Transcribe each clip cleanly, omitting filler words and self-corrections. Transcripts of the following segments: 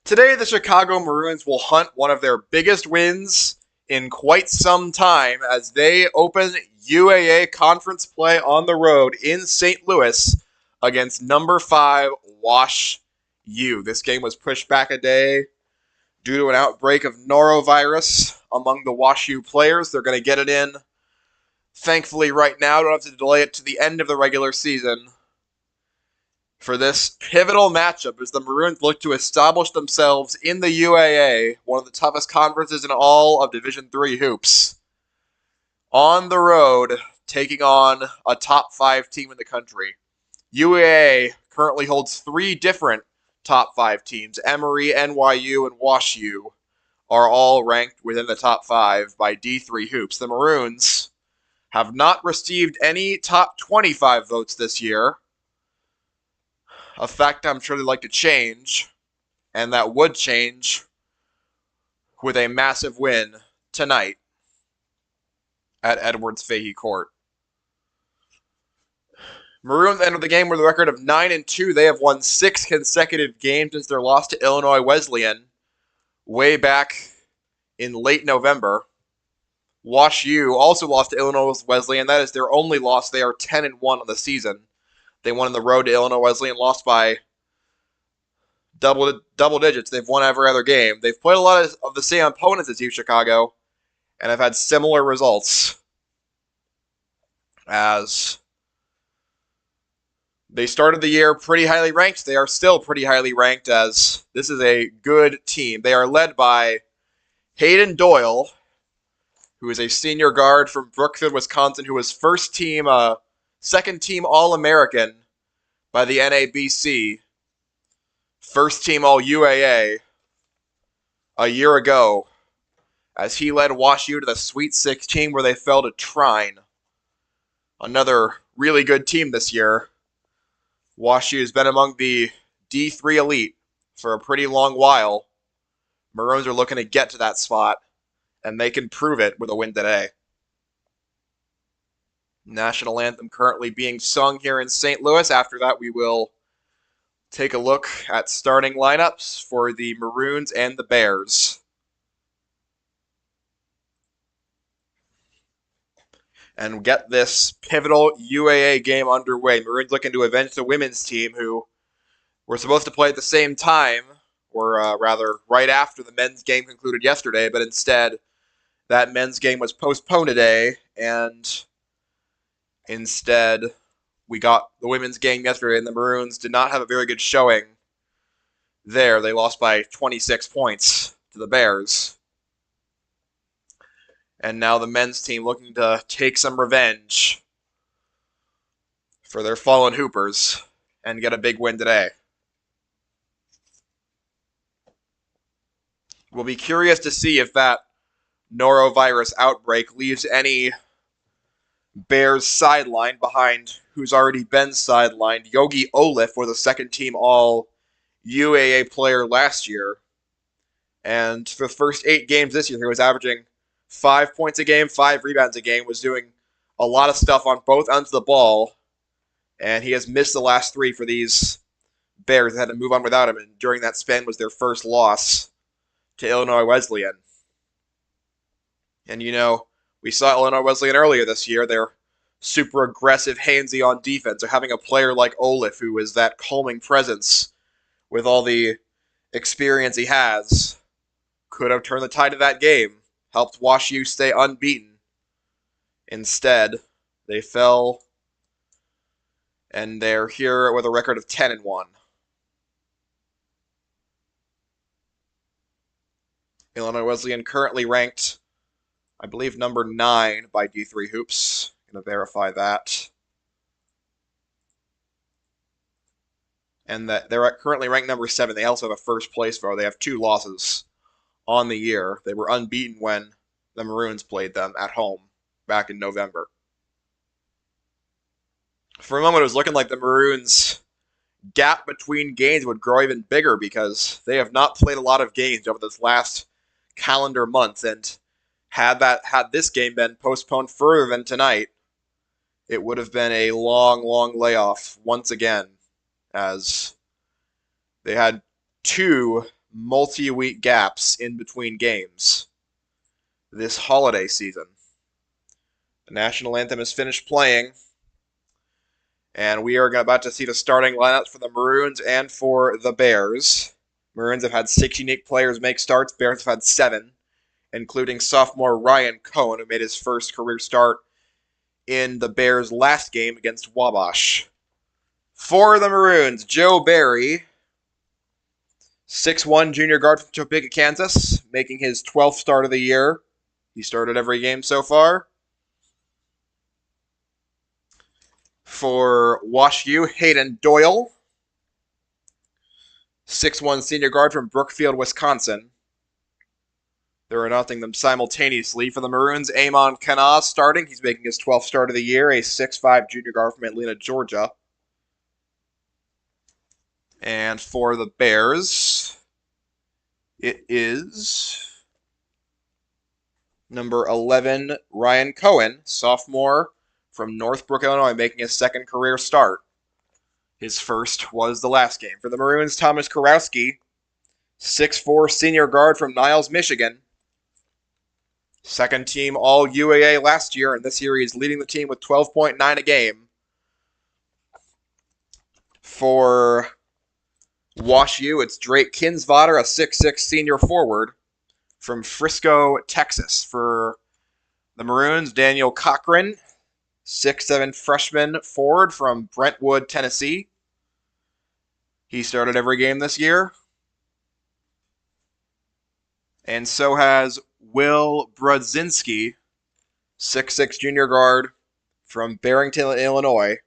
Today, the Chicago Maroons will hunt one of their biggest wins in quite some time as they open UAA conference play on the road in St. Louis against number 5 WashU. This game was pushed back a day due to an outbreak of norovirus among the WashU players. They're going to get it in, thankfully, right now. Don't have to delay it to the end of the regular season for this pivotal matchup as the Maroons look to establish themselves in the UAA, one of the toughest conferences in all of Division III hoops, on the road, taking on a top 5 team in the country. UAA currently holds 3 different top 5 teams. Emory, NYU, and WashU are all ranked within the top 5 by D3 hoops. The Maroons have not received any top 25 votes this year, a fact I'm sure they'd like to change, and that would change with a massive win tonight at Edwards Fahey Court. Maroons entered the game with a record of 9-2. They have won 6 consecutive games since their loss to Illinois Wesleyan way back in late November. WashU also lost to Illinois Wesleyan. That is their only loss. They are 10-1 on the season. They won on the road to Illinois Wesleyan, lost by double digits. They've won every other game. They've played a lot of the same opponents as Chicago, and have had similar results as they started the year pretty highly ranked. They are still pretty highly ranked as this is a good team. They are led by Hayden Doyle, who is a senior guard from Brookfield, Wisconsin, who was second team All-American by the NABC, first team All-UAA a year ago, as he led WashU to the Sweet 16 where they fell to Trine. Another really good team this year. WashU has been among the D3 elite for a pretty long while. Maroons are looking to get to that spot, and they can prove it with a win today. National anthem currently being sung here in St. Louis. After that, we will take a look at starting lineups for the Maroons and the Bears. And get this pivotal UAA game underway. Maroons looking to avenge the women's team, who were supposed to play at the same time, or rather right after the men's game concluded yesterday, but instead that men's game was postponed today, and instead we got the women's game yesterday, and the Maroons did not have a very good showing there. They lost by 26 points to the Bears. And now the men's team looking to take some revenge for their fallen Hoopers and get a big win today. We'll be curious to see if that norovirus outbreak leaves any Bears sidelined behind who's already been sidelined. Yogi Olif was a second-team All-UAA player last year. And for the first 8 games this year, he was averaging 5 points a game, 5 rebounds a game, was doing a lot of stuff on both ends of the ball. And he has missed the last 3 for these Bears. They had to move on without him, and during that span was their first loss to Illinois Wesleyan. And we saw Illinois Wesleyan earlier this year. They're super aggressive, handsy on defense. So having a player like Olif, who is that calming presence with all the experience he has, could have turned the tide of that game, helped WashU stay unbeaten. Instead, they fell, and they're here with a record of 10-1. Illinois Wesleyan currently ranked, I believe, number 9 by D3 Hoops. Going to verify that. And that they're currently ranked number 7. They also have a first place vote. They have 2 losses on the year. They were unbeaten when the Maroons played them at home back in November. For a moment, it was looking like the Maroons' gap between games would grow even bigger because they have not played a lot of games over this last calendar month, and had this game been postponed further than tonight, it would have been a long layoff once again, as they had 2 multi-week gaps in between games this holiday season. The national anthem is finished playing, and we are about to see the starting lineups for the Maroons and for the Bears. Maroons have had 6 unique players make starts. Bears have had 7, including sophomore Ryan Cohen, who made his first career start in the Bears' last game against Wabash. For the Maroons, Joe Barry, 6'1" junior guard from Topeka, Kansas, making his 12th start of the year. He started every game so far. For WashU, Hayden Doyle, 6'1" senior guard from Brookfield, Wisconsin. They're announcing them simultaneously. For the Maroons, Amon Kanaz starting. He's making his 12th start of the year, a 6'5" junior guard from Atlanta, Georgia. And for the Bears, it is number 11, Ryan Cohen, sophomore from Northbrook, Illinois, making his 2nd career start. His first was the last game. For the Maroons, Thomas Kurowski, 6'4" senior guard from Niles, Michigan. 2nd team All UAA last year, and this year he's leading the team with 12.9 a game. For WashU, it's Drake Kinsvater, a 6'6" senior forward from Frisco, Texas. For the Maroons, Daniel Cochran, 6'7" freshman forward from Brentwood, Tennessee. He started every game this year. And so has Will Brodzinski, 6'6" junior guard from Barrington, Illinois.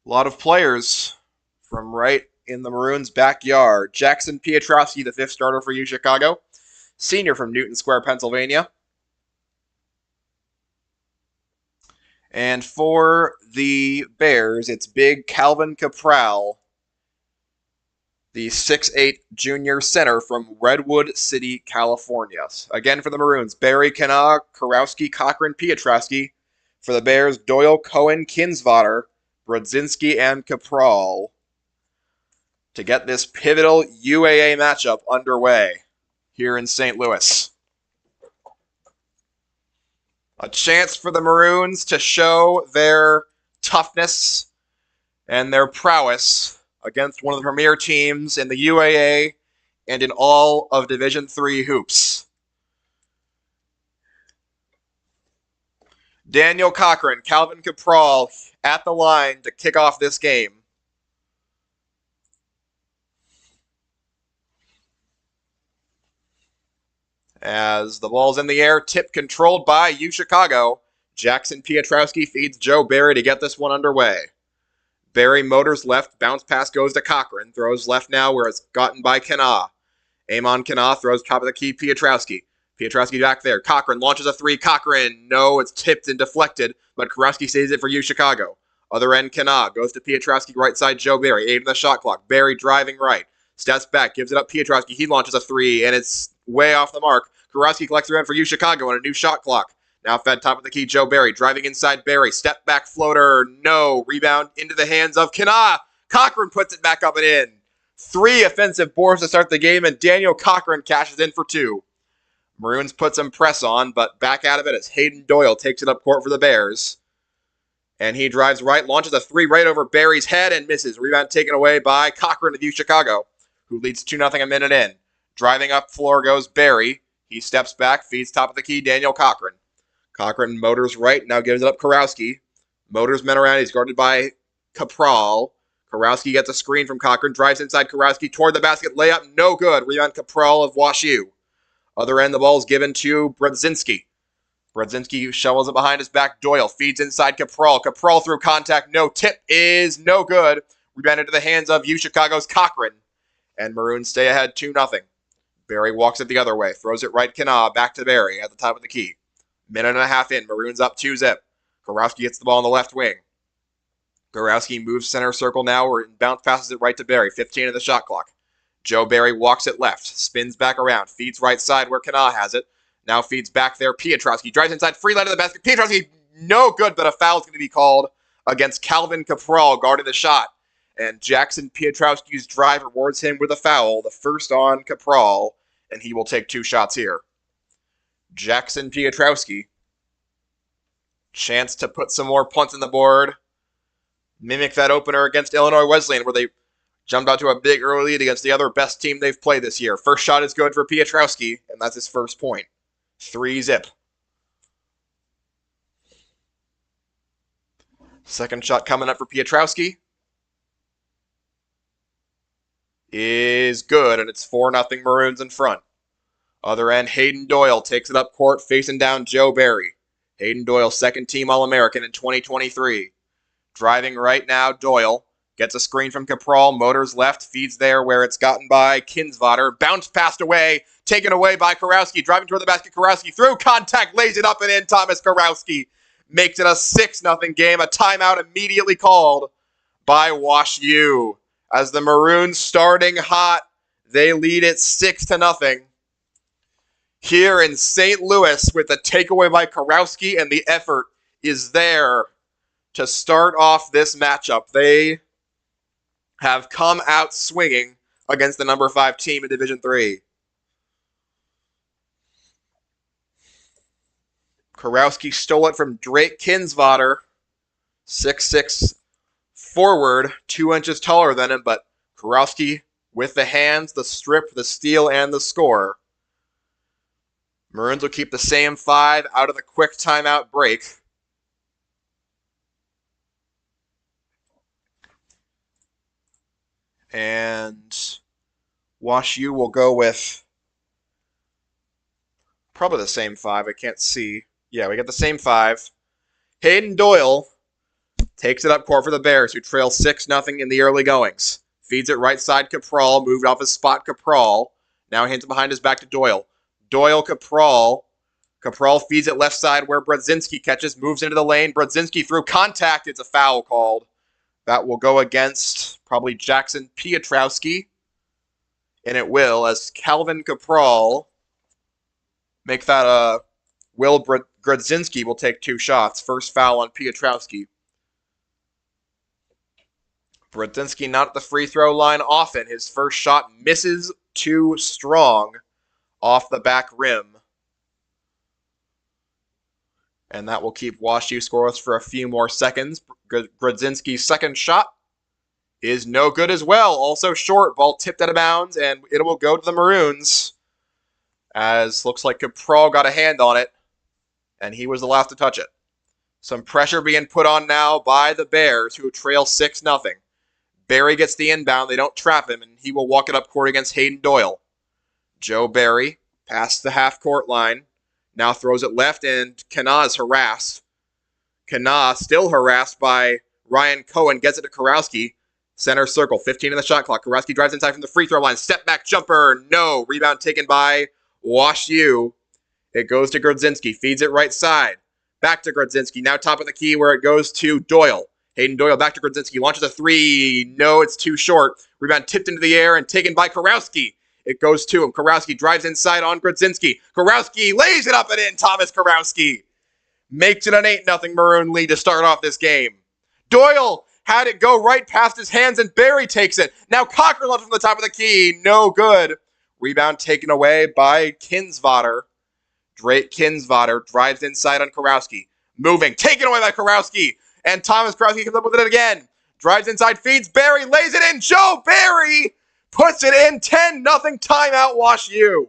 A lot of players from right in the Maroons' backyard. Jackson Piotrowski, the 5th starter for UChicago, senior from Newton Square, Pennsylvania. And for the Bears, it's big Calvin Capral, the 6'8" junior center from Redwood City, California. Again for the Maroons, Barry, Kanaa, Kurowski, Cochran, Piotrowski. For the Bears, Doyle, Cohen, Kinsvater, Brodzinski, and Capral, to get this pivotal UAA matchup underway here in St. Louis. A chance for the Maroons to show their toughness and their prowess against one of the premier teams in the UAA and in all of Division III hoops. Daniel Cochran, Calvin Capral at the line to kick off this game. As the ball's in the air, tip controlled by UChicago. Jackson Piotrowski feeds Joe Barry to get this one underway. Barry motors left, bounce pass goes to Cochran. Throws left now where it's gotten by Kanaa. Amon Kanaa throws top of the key, Piotrowski. Piotrowski back there. Cochran launches a 3. Cochran, no, it's tipped and deflected, but Kurowski saves it for UChicago. Other end, Kanaa goes to Piotrowski, right side, Joe Barry. 8 in the shot clock. Barry driving right. Steps back, gives it up Piotrowski. He launches a 3, and it's way off the mark. Kurowski collects the rebound for UChicago on a new shot clock. Now fed top of the key, Joe Barry. Driving inside Barry. Step back floater. No. Rebound into the hands of Kanaa. Cochran puts it back up and in. 3 offensive boards to start the game, and Daniel Cochran cashes in for 2. Maroons put some press on, but back out of it as Hayden Doyle takes it up court for the Bears. And he drives right, launches a 3 right over Barry's head and misses. Rebound taken away by Cochran of UChicago, who leads 2-0 a minute in. Driving up floor goes Barry. He steps back, feeds top of the key, Daniel Cochran. Cochran motors right, now gives it up Kurowski. Motors men around, he's guarded by Capral. Kurowski gets a screen from Cochran, drives inside Kurowski toward the basket, layup, no good. Rebound Capral of WashU. Other end, the ball is given to Brodzinski. Brodzinski shovels it behind his back. Doyle feeds inside Capral. Capral through contact, no tip is no good. Rebound into the hands of UChicago's Cochran. And Maroons stay ahead 2-0. Barry walks it the other way, throws it right Kanaa, back to Barry at the top of the key. Minute and a half in, Maroons up 2-zip. Kurowski gets the ball on the left wing. Kurowski moves center circle now, or bounce passes it right to Barry, 15 in the shot clock. Joe Barry walks it left, spins back around, feeds right side where Kanaa has it. Now feeds back there, Piotrowski drives inside, free line of the basket. Piotrowski, no good, but a foul is going to be called against Calvin Capral, guarding the shot. and Jackson Pietrowski's drive rewards him with a foul, the first on Capral, and he will take 2 shots here. Jackson Pietrowski. Chance to put some more punts on the board. Mimic that opener against Illinois Wesleyan, where they jumped out to a big early lead against the other best team they've played this year. First shot is good for Pietrowski, and that's his first point. 3-zip. Second shot coming up for Pietrowski is good, and it's 4-0 Maroons in front. Other end, Hayden Doyle takes it up court, facing down Joe Barry. Hayden Doyle, second-team All-American in 2023. Driving right now, Doyle gets a screen from Capral, motors left, feeds there where it's gotten by Kinsvater. Bounce passed away, taken away by Kurowski. Driving toward the basket, Kurowski through contact, lays it up and in. Thomas Kurowski makes it a 6-0 game. A timeout immediately called by WashU. As the Maroons starting hot, they lead it 6-0. Here in St. Louis with the takeaway by Kurowski, and the effort is there to start off this matchup. They have come out swinging against the number 5 team in Division III. Kurowski stole it from Drake Kinsvater, 6'6" forward, 2 inches taller than him, but Kurowski with the hands, the strip, the steal, and the score. Maroons will keep the same 5 out of the quick timeout break. And WashU will go with probably the same 5. I can't see. Yeah, we got the same 5. Hayden Doyle takes it up court for the Bears, who trail 6-0 in the early goings. Feeds it right side Capral, moved off his spot Capral. Now hands it behind his back to Doyle. Doyle, Capral. Capral feeds it left side where Brodzinski catches, moves into the lane. Brodzinski through contact. It's a foul called. That will go against probably Jackson Pietrowski. And it will, as Calvin Capral make that a Will Brodzinski will take 2 shots. First foul on Pietrowski. Brodzinski not at the free throw line often. His first shot misses too strong off the back rim. And that will keep WashU scoreless for a few more seconds. Brodzinski's second shot is no good as well. Also short. Ball tipped out of bounds, and it will go to the Maroons. As looks like Capral got a hand on it, and he was the last to touch it. Some pressure being put on now by the Bears, who trail 6-0. Barry gets the inbound. They don't trap him, and he will walk it up court against Hayden Doyle. Joe Barry past the half-court line. Now throws it left, and Kana is harassed. Kana still harassed by Ryan Cohen. Gets it to Kurowski. Center circle, 15 in the shot clock. Kurowski drives inside from the free throw line. Step back jumper. No. Rebound taken by WashU. It goes to Brodzinski. Feeds it right side. Back to Brodzinski. Now top of the key where it goes to Doyle. Hayden Doyle back to Brodzinski. Launches a 3. No, it's too short. Rebound tipped into the air and taken by Kurowski. It goes to him. Kurowski drives inside on Brodzinski. Kurowski lays it up and in. Thomas Kurowski makes it an 8-0 Maroon lead to start off this game. Doyle had it go right past his hands, and Barry takes it. Now Cochran left from the top of the key. No good. Rebound taken away by Kinsvater. Drake Kinsvater drives inside on Kurowski. Moving. Taken away by Kurowski. And Thomas Kurowski comes up with it again. Drives inside, feeds Barry, lays it in. Joe Barry puts it in. 10-0 timeout WashU.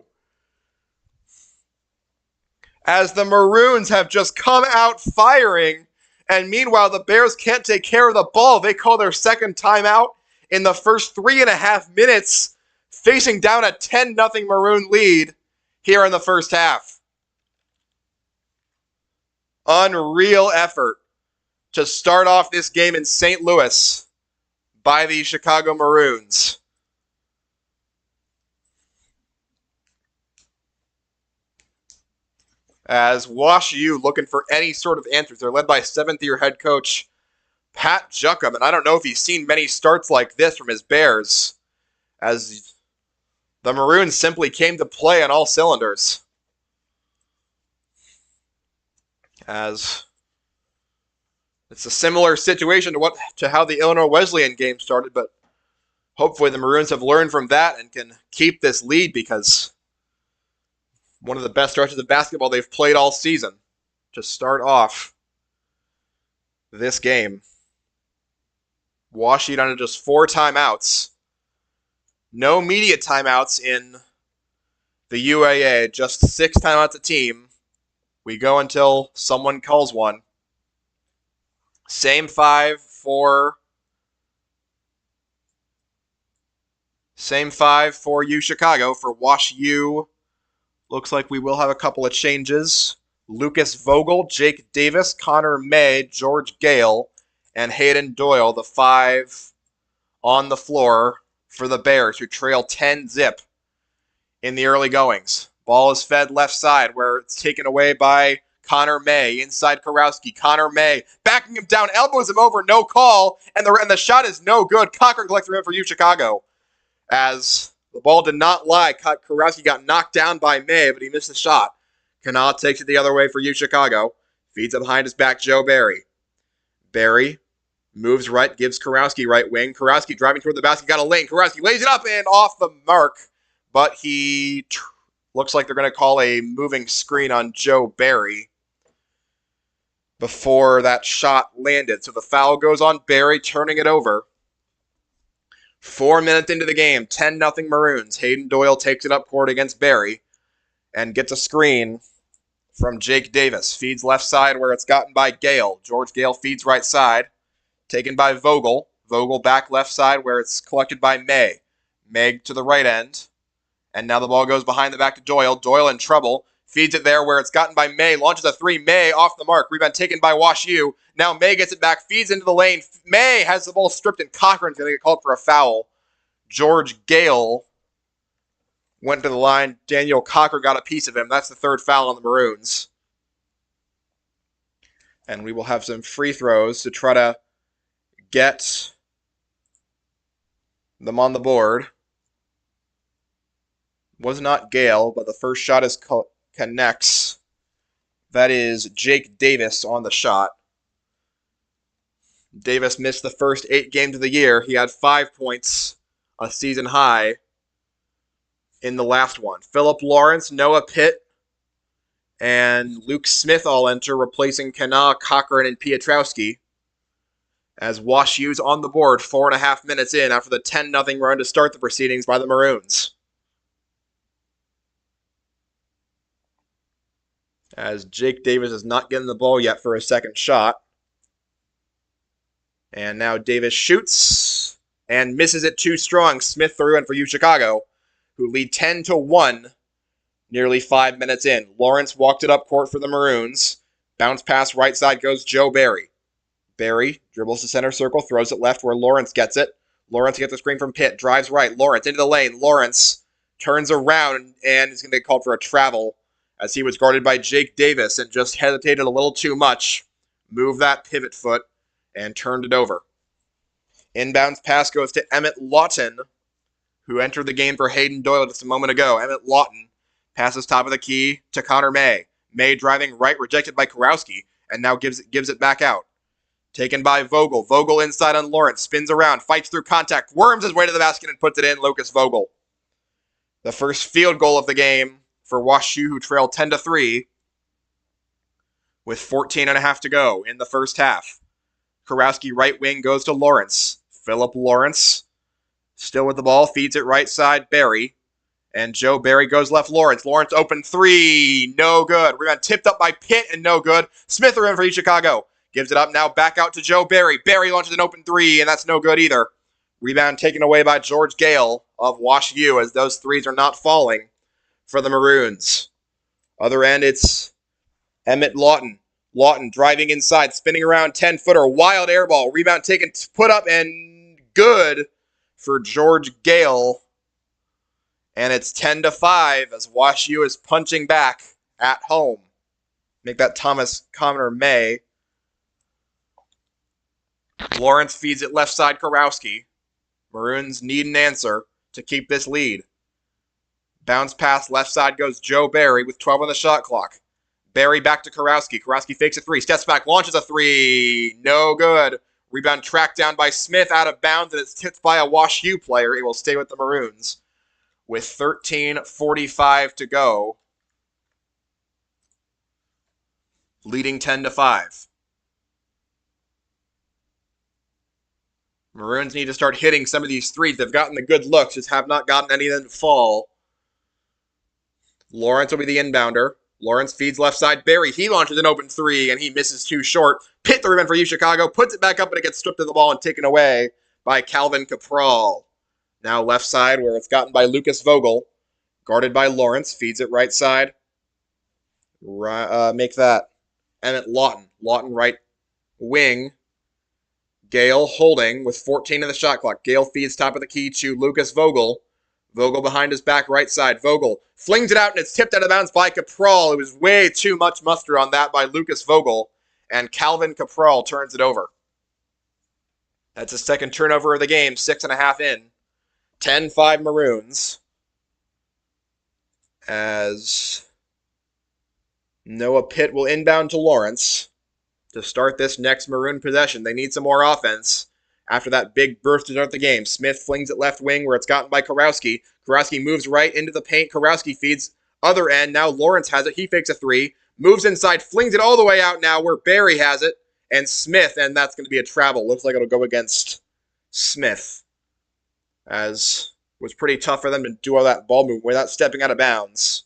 As the Maroons have just come out firing, and meanwhile the Bears can't take care of the ball. They call their second timeout in the first 3.5 minutes, facing down a 10-0 Maroon lead here in the first half. Unreal effort to start off this game in St. Louis by the Chicago Maroons. As WashU looking for any sort of answers. They're led by 7th-year head coach Pat Juckham, and I don't know if he's seen many starts like this from his Bears, as the Maroons simply came to play on all cylinders. As It's a similar situation to how the Illinois Wesleyan game started, but hopefully the Maroons have learned from that and can keep this lead, because one of the best stretches of basketball they've played all season to start off this game. WashU down to just 4 timeouts. No media timeouts in the UAA, just 6 timeouts a team. We go until someone calls one. Same five for U Chicago. For WashU, looks like we will have a couple of changes. Lucas Vogel, Jake Davis, Connor May, George Gale, and Hayden Doyle, the 5 on the floor for the Bears, who trail 10-zip in the early goings. Ball is fed left side, where it's taken away by Connor May. Inside Kurowski. Connor May backing him down, elbows him over, no call, and the shot is no good. Cochran collects the rim for U Chicago. As the ball did not lie, Kurowski got knocked down by May, but he missed the shot. Kanal takes it the other way for U Chicago. Feeds it behind his back, Joe Barry. Barry moves right, gives Kurowski right wing. Kurowski driving toward the basket, got a lane. Kurowski lays it up and off the mark, but he looks like they're going to call a moving screen on Joe Barry before that shot landed. So the foul goes on Barry, turning it over. 4 minutes into the game, 10-0 Maroons. Hayden Doyle takes it up court against Barry and gets a screen from Jake Davis. Feeds left side where it's gotten by Gale. George Gale feeds right side. Taken by Vogel. Vogel back left side where it's collected by May. May to the right end. And now the ball goes behind the back to Doyle. Doyle in trouble. Feeds it there where it's gotten by May. Launches a 3. May off the mark. Rebound taken by WashU. Now May gets it back. Feeds into the lane. May has the ball stripped and Cochran's going to get called for a foul. George Gale went to the line. Daniel Cochran got a piece of him. That's the 3rd foul on the Maroons. And we will have some free throws to try to get them on the board. Was not Gale, but the first shot connects. That is Jake Davis on the shot. Davis missed the first 8 games of the year. He had 5 points, a season high, in the last one. Philip Lawrence, Noah Pitt, and Luke Smith all enter, replacing Kana, Cochran, and Pietrowski. As WashU's on the board 4.5 minutes in after the 10-0 run to start the proceedings by the Maroons. As Jake Davis is not getting the ball yet for a second shot. And now Davis shoots and misses it too strong. Smith threw in for U Chicago, who lead 10-1 nearly 5 minutes in. Lawrence walked it up court for the Maroons. Bounce pass right side goes Joe Barry. Barry dribbles to center circle, throws it left where Lawrence gets it. Lawrence gets the screen from Pitt, drives right. Lawrence into the lane. Lawrence turns around and is going to get called for a travel as he was guarded by Jake Davis and just hesitated a little too much. Moved that pivot foot and turned it over. Inbounds pass goes to Emmett Lawton, who entered the game for Hayden Doyle just a moment ago. Emmett Lawton passes top of the key to Connor May. May driving right, rejected by Kurowski, and now gives it back out. Taken by Vogel. Vogel inside on Lawrence. Spins around, fights through contact, worms his way to the basket and puts it in. Lucas Vogel. The first field goal of the game for WashU, who trailed 10-3 with 14.5 to go in the first half. Kurowski right wing goes to Lawrence. Philip Lawrence still with the ball, feeds it right side, Barry. And Joe Barry goes left, Lawrence. Lawrence open 3, no good. Rebound tipped up by Pitt and no good. Smith around for Chicago. Gives it up now back out to Joe Barry. Barry launches an open 3, and that's no good either. Rebound taken away by George Gale of WashU as those threes are not falling for the Maroons. Other end, it's Emmett Lawton. Lawton driving inside, spinning around, 10-footer, wild air ball. Rebound taken, put up, and good for George Gale. And it's 10-5 as WashU is punching back at home. Make that Thomas Connor May. Lawrence feeds it left side, Kurowski. Maroons need an answer to keep this lead. Bounce pass left side goes Joe Barry with 12 on the shot clock. Barry back to Kurowski. Kurowski fakes a three, steps back, launches a three. No good. Rebound tracked down by Smith out of bounds, and it's tipped by a WashU player. It will stay with the Maroons with 13:45 to go, leading 10-5. Maroons need to start hitting some of these threes. They've gotten the good looks, just have not gotten any of them to fall. Lawrence will be the inbounder. Lawrence feeds left side. Barry, he launches an open three, and he misses too short. Pitt, the rebound for Chicago, puts it back up, but it gets stripped of the ball and taken away by Calvin Capral. Now left side, where it's gotten by Lucas Vogel. Guarded by Lawrence, feeds it right side. Make that Emmett Lawton. Lawton right wing. Gale holding with 14 in the shot clock. Gale feeds top of the key to Lucas Vogel. Vogel behind his back, right side. Vogel flings it out, and it's tipped out of bounds by Capral. It was way too much muster on that by Lucas Vogel, and Calvin Capral turns it over. That's his second turnover of the game, 6.5 in. 10-5 Maroons. As Noah Pitt will inbound to Lawrence to start this next Maroon possession. They need some more offense after that big burst to start the game. Smith flings it left wing where it's gotten by Kurowski. Kurowski moves right into the paint. Kurowski feeds other end. Now Lawrence has it. He fakes a three. Moves inside. Flings it all the way out now where Barry has it. And Smith, and that's going to be a travel. Looks like it'll go against Smith. As it was pretty tough for them to do all that ball movement without stepping out of bounds.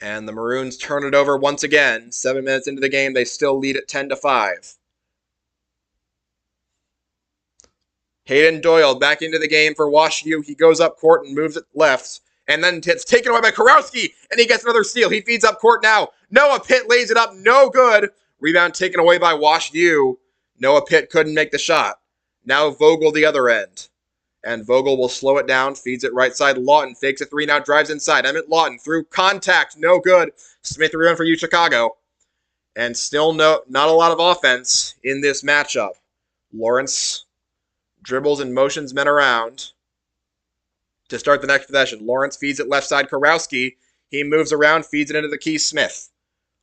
And the Maroons turn it over once again. 7 minutes into the game, they still lead at 10-5. Hayden Doyle back into the game for WashU. He goes up court and moves it left. And then it's taken away by Kurowski, and he gets another steal. He feeds up court now. Noah Pitt lays it up. No good. Rebound taken away by WashU. Noah Pitt couldn't make the shot. Now Vogel the other end. And Vogel will slow it down. Feeds it right side. Lawton fakes a three. Now drives inside. Emmett Lawton through contact. No good. Smith rebound for Chicago. And still not a lot of offense in this matchup. Lawrence dribbles and motions men around to start the next possession. Lawrence feeds it left side. Kurowski. He moves around, feeds it into the key. Smith.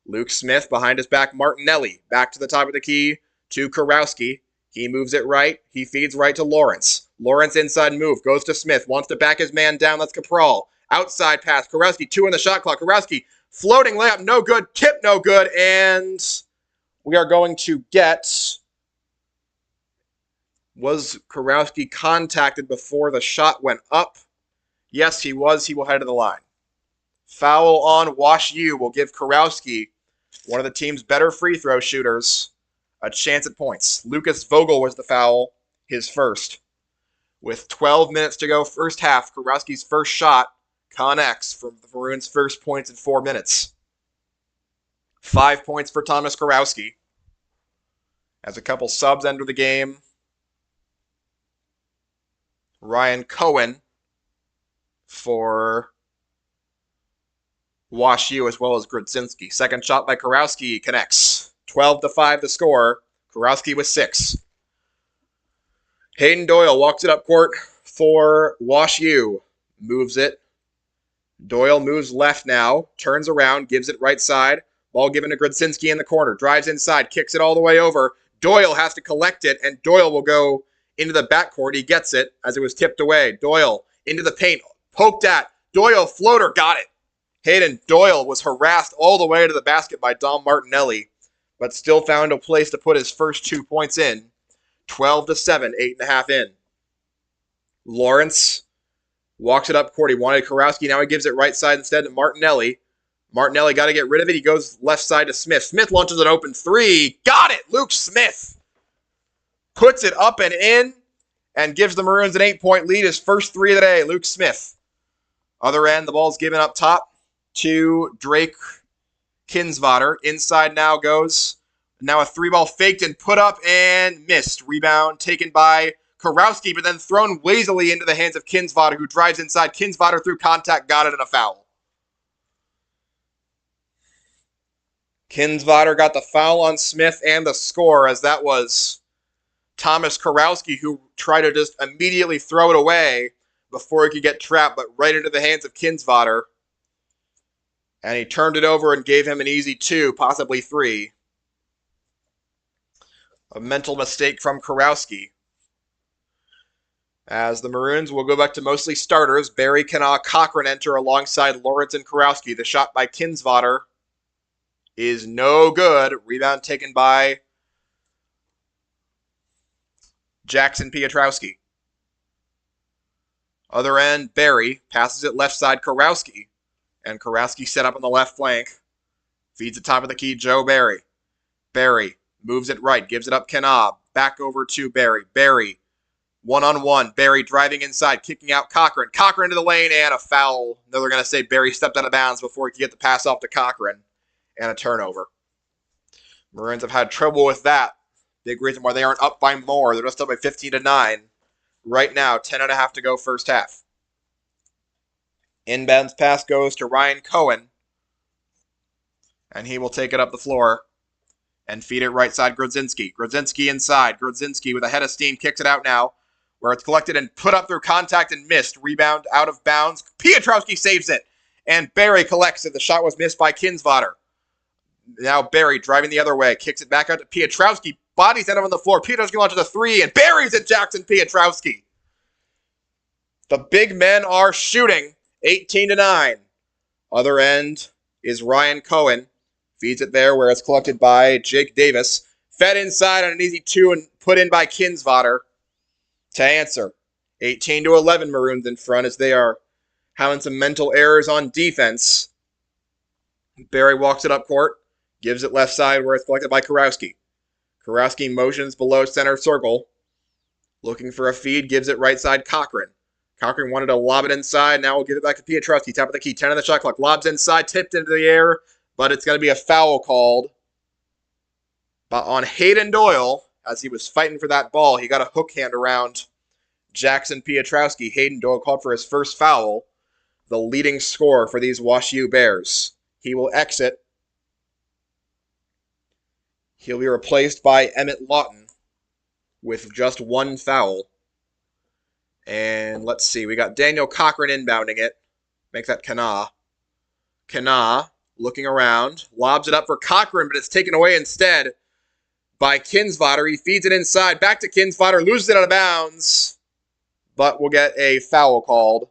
Luke Smith behind his back. Martinelli back to the top of the key to Kurowski. He moves it right. He feeds right to Lawrence. Lawrence inside move. Goes to Smith. Wants to back his man down. That's Capral. Outside pass. Kurowski 2 in the shot clock. Kurowski floating layup. No good. Tip no good. And we are going to get... Was Kurowski contacted before the shot went up? Yes, he was. He will head to the line. Foul on WashU will give Kurowski, one of the team's better free throw shooters, a chance at points. Lucas Vogel was the foul, his first. With 12 minutes to go, first half, Kurowski's first shot connects from the Maroons' first points in 4 minutes. 5 points for Thomas Kurowski. As a couple subs enter the game, Ryan Cohen for WashU as well as Grudzinski. Second shot by Kurowski connects. 12-5 the score. Kurowski with 6. Hayden Doyle walks it up court for WashU. Moves it. Doyle moves left now. Turns around. Gives it right side. Ball given to Grudzinski in the corner. Drives inside. Kicks it all the way over. Doyle has to collect it, and Doyle will go into the backcourt. He gets it as it was tipped away. Doyle into the paint. Poked at. Doyle floater. Got it. Hayden Doyle was harassed all the way to the basket by Dom Martinelli, but still found a place to put his first 2 points in. 12-7, 8.5 in. Lawrence walks it up court. He wanted Kurowski. Now he gives it right side instead to Martinelli. Martinelli got to get rid of it. He goes left side to Smith. Smith launches an open three. Got it! Luke Smith puts it up and in and gives the Maroons an 8-point lead. His first three of the day, Luke Smith. Other end, the ball's given up top to Drake Kinsvater. Inside now goes. Now a 3-ball faked and put up and missed. Rebound taken by Kurowski, but then thrown lazily into the hands of Kinsvater, who drives inside. Kinsvater through contact, got it, and a foul. Kinsvater got the foul on Smith and the score, as that was Thomas Kurowski, who tried to just immediately throw it away before he could get trapped, but right into the hands of Kinsvater. And he turned it over and gave him an easy 2, possibly 3. A mental mistake from Kurowski. As the Maroons will go back to mostly starters, Barry, Kanaa, Cochran enter alongside Lawrence and Kurowski. The shot by Kinsvater is no good. Rebound taken by Jackson Pietrowski. Other end, Barry passes it left side, Kurowski. And Kurowski set up on the left flank. Feeds it top of the key, Joe Barry. Barry moves it right, gives it up Kanaa. Back over to Barry. Barry, one-on-one. Barry driving inside, kicking out Cochran. Cochran into the lane and a foul. They're going to say Barry stepped out of bounds before he could get the pass off to Cochran. And a turnover. Maroons have had trouble with that. Big reason why they aren't up by more. They're just up by 15-9. Right now, 10.5 to go first half. Inbounds pass goes to Ryan Cohen. And he will take it up the floor and feed it right side Grodzinski. Grodzinski inside. Grodzinski with a head of steam kicks it out now, where it's collected and put up through contact and missed. Rebound out of bounds. Pietrowski saves it. And Barry collects it. The shot was missed by Kinsvater. Now Barry driving the other way. Kicks it back out to Pietrowski. Bodies end up on the floor. Pietrowski launches a 3, and Barry's at Jackson Pietrowski. The big men are shooting. 18-9. Other end is Ryan Cohen. Feeds it there where it's collected by Jake Davis. Fed inside on an easy 2 and put in by Kinsvater to answer. 18-11 Maroons in front as they are having some mental errors on defense. Barry walks it up court. Gives it left side where it's collected by Kurowski. Kurowski motions below center circle. Looking for a feed. Gives it right side Cochran. Cochran wanted to lob it inside. Now we'll give it back to Pietrowski. Top of the key. 10 on the shot clock. Lobs inside. Tipped into the air. But it's going to be a foul called on Hayden Doyle as he was fighting for that ball. He got a hook hand around Jackson Pietrowski. Hayden Doyle called for his first foul. The leading scorer for these WashU Bears. He will exit. He'll be replaced by Emmett Lawton with just 1 foul. And let's see, we got Daniel Cochran inbounding it. Make that Kanaa. Kanaa looking around, lobs it up for Cochran, but it's taken away instead by Kinsvater. He feeds it inside, back to Kinsvater, loses it out of bounds, but we'll get a foul called.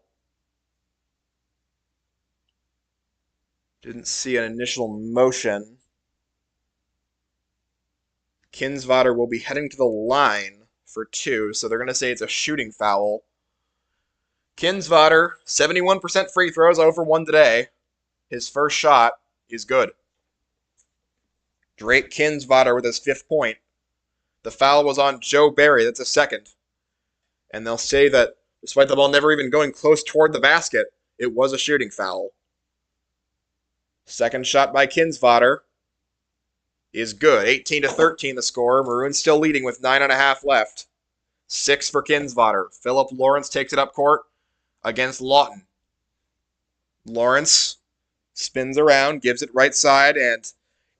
Didn't see an initial motion. Kinsvater will be heading to the line for 2, so they're going to say it's a shooting foul. Kinsvater, 71% free throws, 0 for 1 today. His first shot is good. Drake Kinsvater with his 5th point. The foul was on Joe Barry. That's a second. And they'll say that despite the ball never even going close toward the basket, it was a shooting foul. Second shot by Kinsvater is good. 18-13 the score. Maroons still leading with 9.5 left. 6 for Kinsvater. Philip Lawrence takes it up court against Lawton. Lawrence spins around, gives it right side, and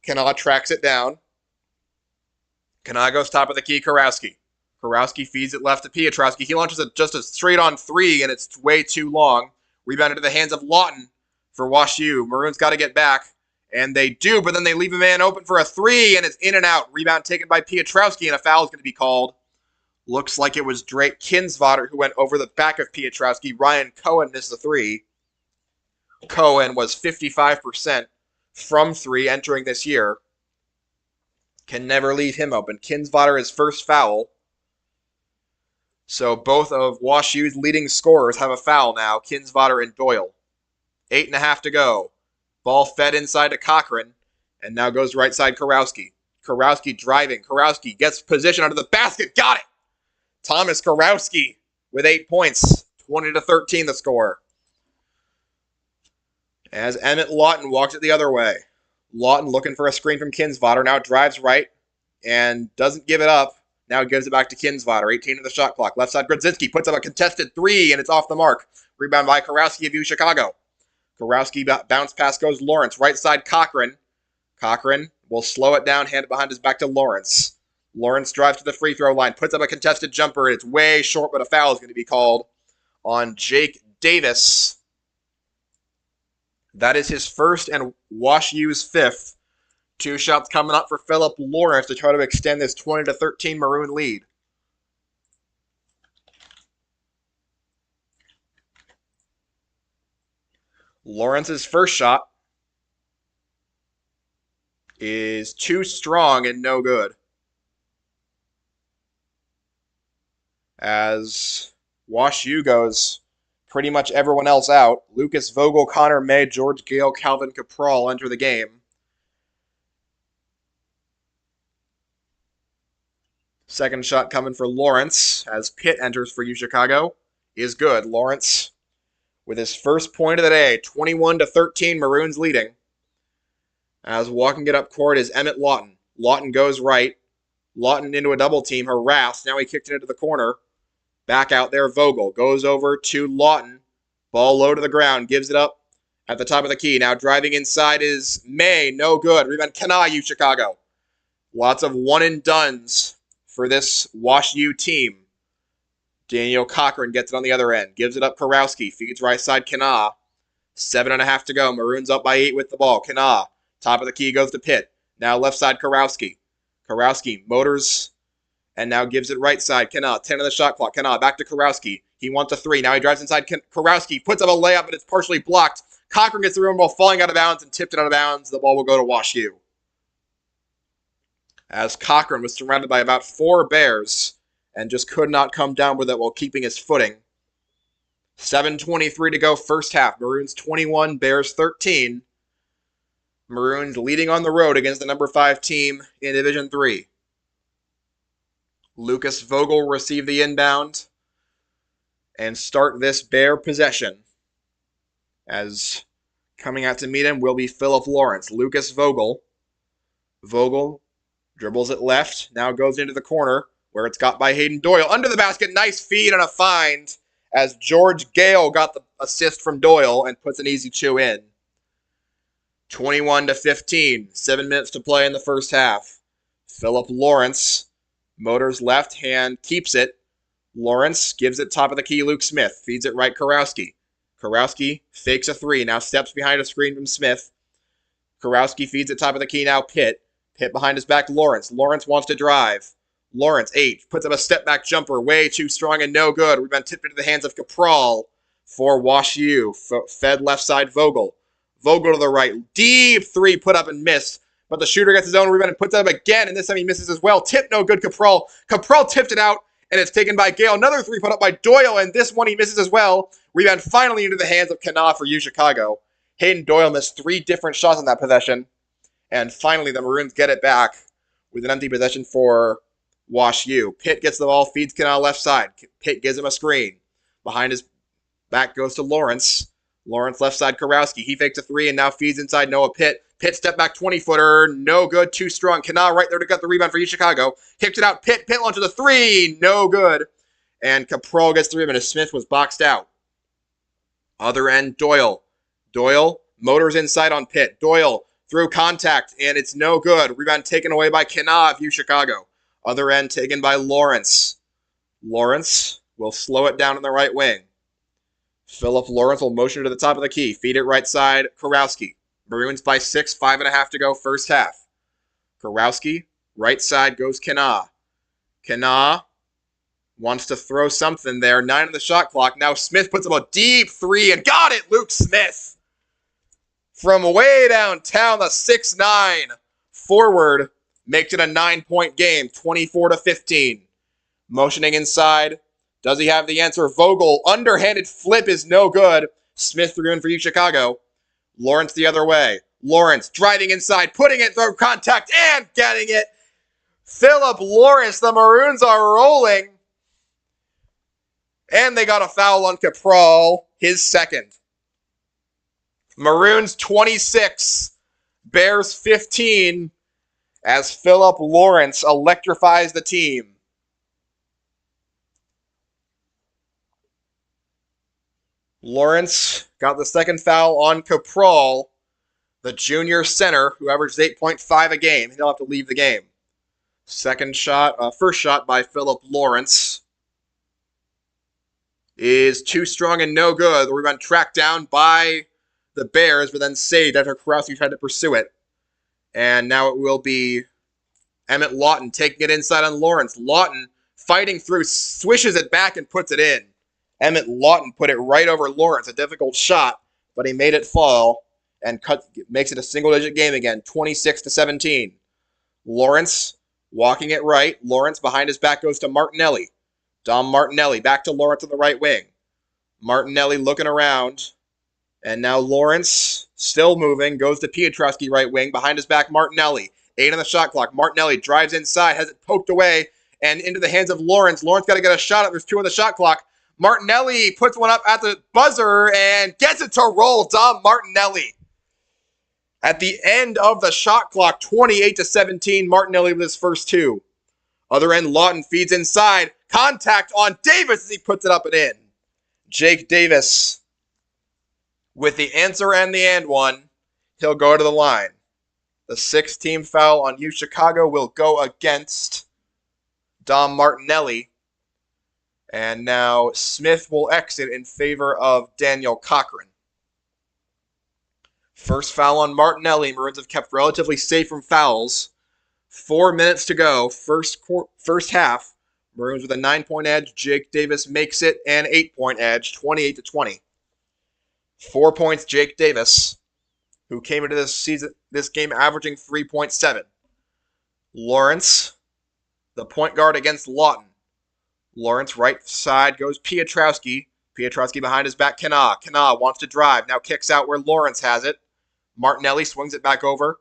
Kanaa tracks it down. Kanaa goes top of the key, Kurowski. Kurowski feeds it left to Pietrowski. He launches just a straight-on 3, and it's way too long. Rebounded to the hands of Lawton for WashU. Maroons got to get back, and they do, but then they leave a man open for a 3, and it's in and out. Rebound taken by Pietrowski, and a foul is going to be called. Looks like it was Drake Kinsvater who went over the back of Pietrowski. Ryan Cohen missed the 3. Cohen was 55% from 3 entering this year. Can never leave him open. Kinsvater his first foul. So both of WashU's leading scorers have a foul now, Kinsvater and Doyle. 8.5 to go. Ball fed inside to Cochran, and now goes right side Kurowski. Kurowski driving. Kurowski gets position under the basket. Got it! Thomas Kurowski with 8 points. 20-13 the score. As Emmett Lawton walks it the other way. Lawton looking for a screen from Kinsvater. Now drives right and doesn't give it up. Now gives it back to Kinsvater. 18 to the shot clock. Left side Grodzinski puts up a contested 3, and it's off the mark. Rebound by Kurowski of Chicago. Kurowski bounce pass goes Lawrence. Right side Cochran. Cochran will slow it down, hand it behind his back to Lawrence. Lawrence drives to the free throw line, puts up a contested jumper, and it's way short, but a foul is going to be called on Jake Davis. That is his first and WashU's fifth. 2 shots coming up for Philip Lawrence to try to extend this 20-13 Maroon lead. Lawrence's first shot is too strong and no good. As WashU goes pretty much everyone else out. Lucas Vogel, Connor May, George Gale, Calvin Capral enter the game. Second shot coming for Lawrence as Pitt enters for UChicago is good. Lawrence with his first point of the day, 21-13, Maroons leading. As walking it up court is Emmett Lawton. Lawton goes right. Lawton into a double team, harassed. Now he kicked it into the corner. Back out there, Vogel goes over to Lawton. Ball low to the ground, gives it up at the top of the key. Now driving inside is May, no good. Rebound, Kanai, Chicago. Lots of one-and-dones for this WashU team. Daniel Cochran gets it on the other end. Gives it up Karowski. Feeds right side Kanaa. 7.5 to go. Maroons up by 8 with the ball. Kanaa. Top of the key goes to Pitt. Now left side Karowski. Karowski motors and now gives it right side. Kanaa. 10 on the shot clock. Kanaa back to Karowski. He wants a 3. Now he drives inside Karowski. Puts up a layup, but it's partially blocked. Cochran gets the room ball falling out of bounds and tipped it out of bounds. The ball will go to WashU. As Cochran was surrounded by about 4 Bears and just could not come down with it while keeping his footing. 7:23 to go first half. Maroons 21, Bears 13. Maroons leading on the road against the number 5 team in Division III. Lucas Vogel will receive the inbound and start this Bear possession. As coming out to meet him will be Philip Lawrence. Lucas Vogel. Vogel dribbles it left, now goes into the corner where it's got by Hayden Doyle. Under the basket, nice feed and a find as George Gale got the assist from Doyle and puts an easy 2 in. 21-15, 7 minutes to play in the first half. Philip Lawrence motors left hand, keeps it. Lawrence gives it top of the key, Luke Smith. Feeds it right, Karowski. Karowski fakes a 3, now steps behind a screen from Smith. Karowski feeds it top of the key, now Pitt. Pitt behind his back, Lawrence. Lawrence wants to drive. Lawrence, 8, puts up a step-back jumper, way too strong and no good. Rebound tipped into the hands of Capral for WashU. Fed left side, Vogel. Vogel to the right. Deep 3 put up and missed. But the shooter gets his own rebound and puts it up again, and this time he misses as well. Tip no good, Capral. Capral tipped it out, and it's taken by Gale. Another 3 put up by Doyle, and this one he misses as well. Rebound finally into the hands of Kanaa for UChicago. Hayden Doyle missed 3 different shots on that possession. And finally, the Maroons get it back with an empty possession for WashU. Pitt gets the ball, feeds Kanaa left side. Pitt gives him a screen. Behind his back goes to Lawrence. Lawrence left side, Karowski. He fakes a 3 and now feeds inside Noah Pitt. Pitt step back 20-footer. No good, too strong. Kanaa right there to get the rebound for UChicago. Kicked it out. Pitt launches a 3. No good. And Capral gets the rebound as Smith was boxed out. Other end, Doyle. Doyle motors inside on Pitt. Doyle through contact, and it's no good. Rebound taken away by Kanaa of UChicago. Other end taken by Lawrence. Lawrence will slow it down in the right wing. Philip Lawrence will motion to the top of the key. Feed it right side, Karowski. Maroons by 6, 5.5 to go first half. Karowski, right side goes Kanaa. Kanaa wants to throw something there. 9 on the shot clock. Now Smith puts up a deep 3 and got it, Luke Smith. From way downtown, the 6'9" forward makes it a 9-point game, 24-15. Motioning inside. Does he have the answer? Vogel, underhanded flip is no good. Smith threw in for UChicago. Lawrence the other way. Lawrence driving inside, putting it through contact and getting it. Philip Lawrence, the Maroons are rolling. And they got a foul on Capral, his second. Maroons 26, Bears 15, as Philip Lawrence electrifies the team. Lawrence got the second foul on Capral, the junior center, who averaged 8.5 a game. He'll have to leave the game. First shot by Philip Lawrence is too strong and no good. The rebound tracked down by the Bears, but then saved after Kurowski tried to pursue it. And now it will be Emmett Lawton taking it inside on Lawrence. Lawton fighting through, swishes it back and puts it in. Emmett Lawton put it right over Lawrence. A difficult shot, but he made it fall and makes it a single-digit game again, 26-17. Lawrence walking it right. Lawrence behind his back goes to Martinelli. Dom Martinelli back to Lawrence on the right wing. Martinelli looking around. And now Lawrence, still moving, goes to Piotrowski right wing. Behind his back, Martinelli. 8 on the shot clock. Martinelli drives inside, has it poked away, and into the hands of Lawrence. Lawrence got to get a shot up. There's 2 on the shot clock. Martinelli puts one up at the buzzer and gets it to roll. Dom Martinelli. At the end of the shot clock, 28-17, Martinelli with his first 2. Other end, Lawton feeds inside. Contact on Davis as he puts it up and in. Jake Davis with the answer and the and one. He'll go to the line. The 6th-team foul on U Chicago will go against Dom Martinelli. And now Smith will exit in favor of Daniel Cochran. First foul on Martinelli. Maroons have kept relatively safe from fouls. 4 minutes to go. First half. Maroons with a 9-point edge. Jake Davis makes it an 8-point edge, 28-20. 4 points, Jake Davis, who came into this game averaging 3.7. Lawrence, the point guard against Lawton. Lawrence right side goes Piotrowski. Piotrowski behind his back, Kana. Kana wants to drive. Now kicks out where Lawrence has it. Martinelli swings it back over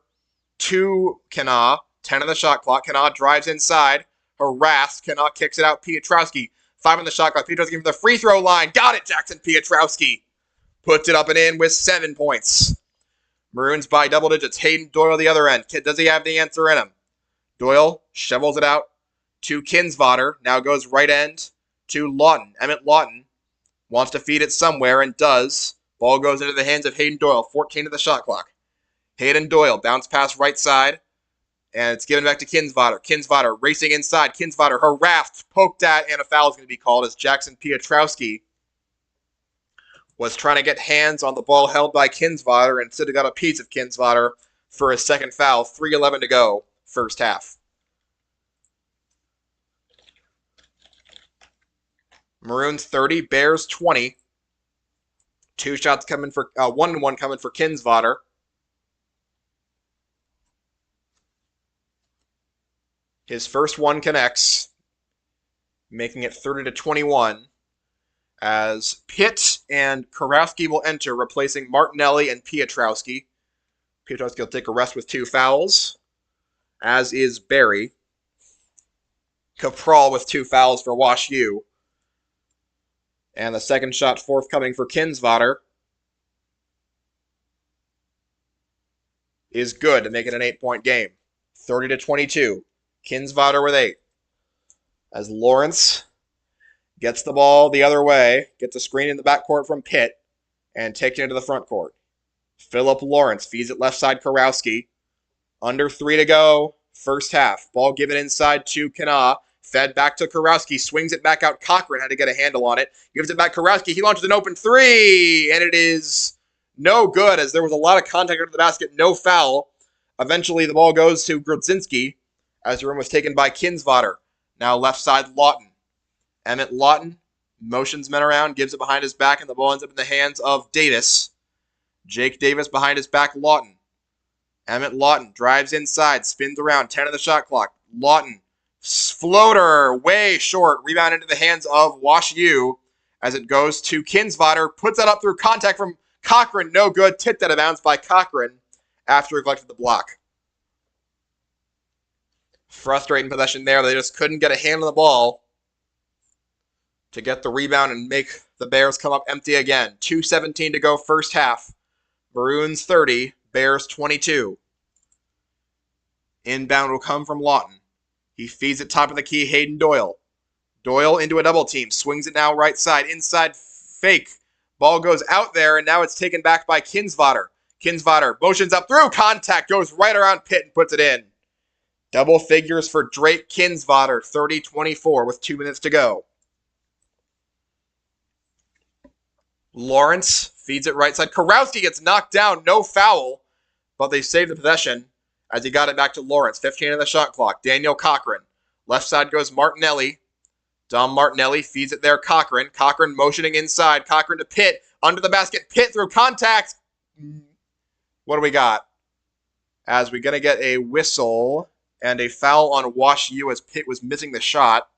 to Kana. 10 on the shot clock. Kana drives inside. Harassed. Kana kicks it out. Piotrowski. 5 on the shot clock. Piotrowski from the free throw line. Got it, Jackson Piotrowski. Puts it up and in with 7 points. Maroons by double digits. Hayden Doyle the other end. Does he have the answer in him? Doyle shovels it out to Kinsvater. Now goes right end to Lawton. Emmett Lawton wants to feed it somewhere and does. Ball goes into the hands of Hayden Doyle. 14 to the shot clock. Hayden Doyle bounce pass right side. And it's given back to Kinsvater. Kinsvater racing inside. Kinsvater harassed, poked at, and a foul is going to be called as Jackson Piotrowski was trying to get hands on the ball held by Kinsvater and instead got a piece of Kinsvater for his second foul. 3:11 to go, first half. Maroons 30, Bears 20. 2 shots coming for 1-1 coming for Kinsvater. His first one connects, making it 30-21. As Pitt and Kurowski will enter, replacing Martinelli and Piotrowski. Piotrowski will take a rest with 2 fouls, as is Barry. Capral with 2 fouls for WashU. And the second shot forthcoming for Kinsvater is good to make it an 8-point game. 30-22. Kinsvater with 8. As Lawrence gets the ball the other way, gets a screen in the backcourt from Pitt, and takes it into the front court. Philip Lawrence feeds it left side Kurowski. Under 3 to go, first half. Ball given inside to Kana. Fed back to Kurowski. Swings it back out. Cochran had to get a handle on it. Gives it back Kurowski. He launches an open 3, and it is no good as there was a lot of contact under the basket. No foul. Eventually, the ball goes to Grodzinski as the room was taken by Kinsvater. Now left side Lawton. Emmett Lawton motions men around, gives it behind his back, and the ball ends up in the hands of Davis. Jake Davis behind his back, Lawton. Emmett Lawton drives inside, spins around, 10 on the shot clock. Lawton, floater, way short, rebound into the hands of WashU as it goes to Kinsvater, puts that up through contact from Cochran, no good, tipped out of bounds by Cochran after he collected the block. Frustrating possession there, they just couldn't get a hand on the ball to get the rebound and make the Bears come up empty again. 2:17 to go first half. Maroons 30, Bears 22. Inbound will come from Lawton. He feeds it top of the key, Hayden Doyle. Doyle into a double team. Swings it now right side. Inside fake. Ball goes out there, and now it's taken back by Kinsvater. Kinsvater motions up through contact, goes right around Pitt and puts it in. Double figures for Drake Kinsvater, 30-24 with 2 minutes to go. Lawrence feeds it right side. Kurowski gets knocked down, no foul, but they save the possession as he got it back to Lawrence. 15 on the shot clock. Daniel Cochran. Left side goes Martinelli. Dom Martinelli feeds it there. Cochran. Cochran motioning inside. Cochran to Pitt. Under the basket. Pitt through contact. What do we got? As we're going to get a whistle and a foul on WashU as Pitt was missing the shot.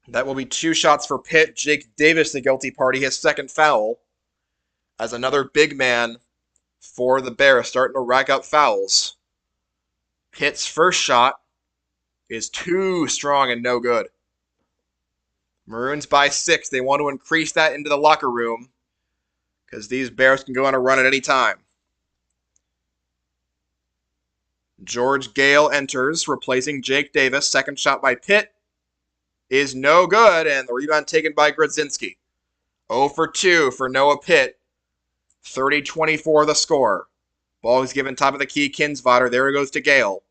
That will be 2 shots for Pitt. Jake Davis, the guilty party, his second foul. As another big man for the Bears starting to rack up fouls. Pitt's first shot is too strong and no good. Maroons by 6. They want to increase that into the locker room because these Bears can go on a run at any time. George Gale enters, replacing Jake Davis. Second shot by Pitt is no good, and the rebound taken by Grodzinski. 0 for 2 for Noah Pitt. 30-24 the score. Ball is given top of the key, Kinsvater. There it goes to Gale.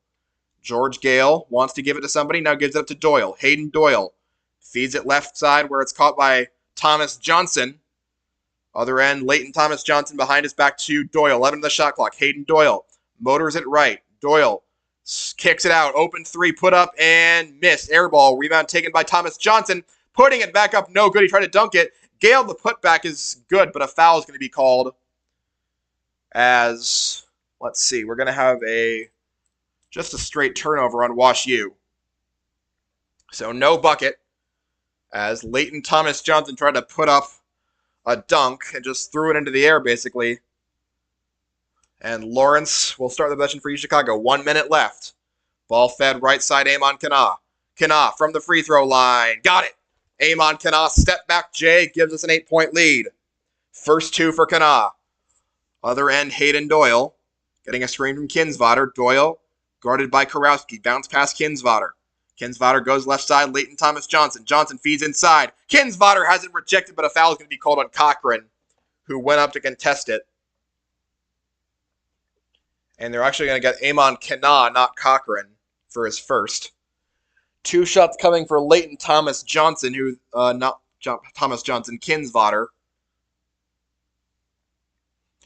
George Gale wants to give it to somebody, now gives it up to Doyle. Hayden Doyle feeds it left side where it's caught by Thomas Johnson. Other end, Leighton Thomas Johnson behind his back to Doyle. 11 on the shot clock. Hayden Doyle motors it right. Doyle kicks it out. Open 3, put up and miss. Air ball. Rebound taken by Thomas Johnson. Putting it back up. No good. He tried to dunk it. Gale, the putback is good, but a foul is going to be called. As, let's see, we're going to have just a straight turnover on WashU. So no bucket. As Leighton Thomas Johnson tried to put up a dunk and just threw it into the air, basically. And Lawrence will start the possession for Chicago. 1 minute left. Ball fed right side, Amon Kana. Kana from the free throw line. Got it. Amon Kana, step back J, gives us an 8-point lead. First 2 for Kana. Other end, Hayden Doyle. Getting a screen from Kinsvater. Doyle guarded by Kurowski. Bounce past Kinsvater. Kinsvater goes left side, Leighton Thomas Johnson. Johnson feeds inside. Kinsvater has it rejected, but a foul is going to be called on Cochran, who went up to contest it. And they're actually going to get Amon Kana, not Cochran, for his first. 2 shots coming for Leighton Thomas Johnson, Kinsvater,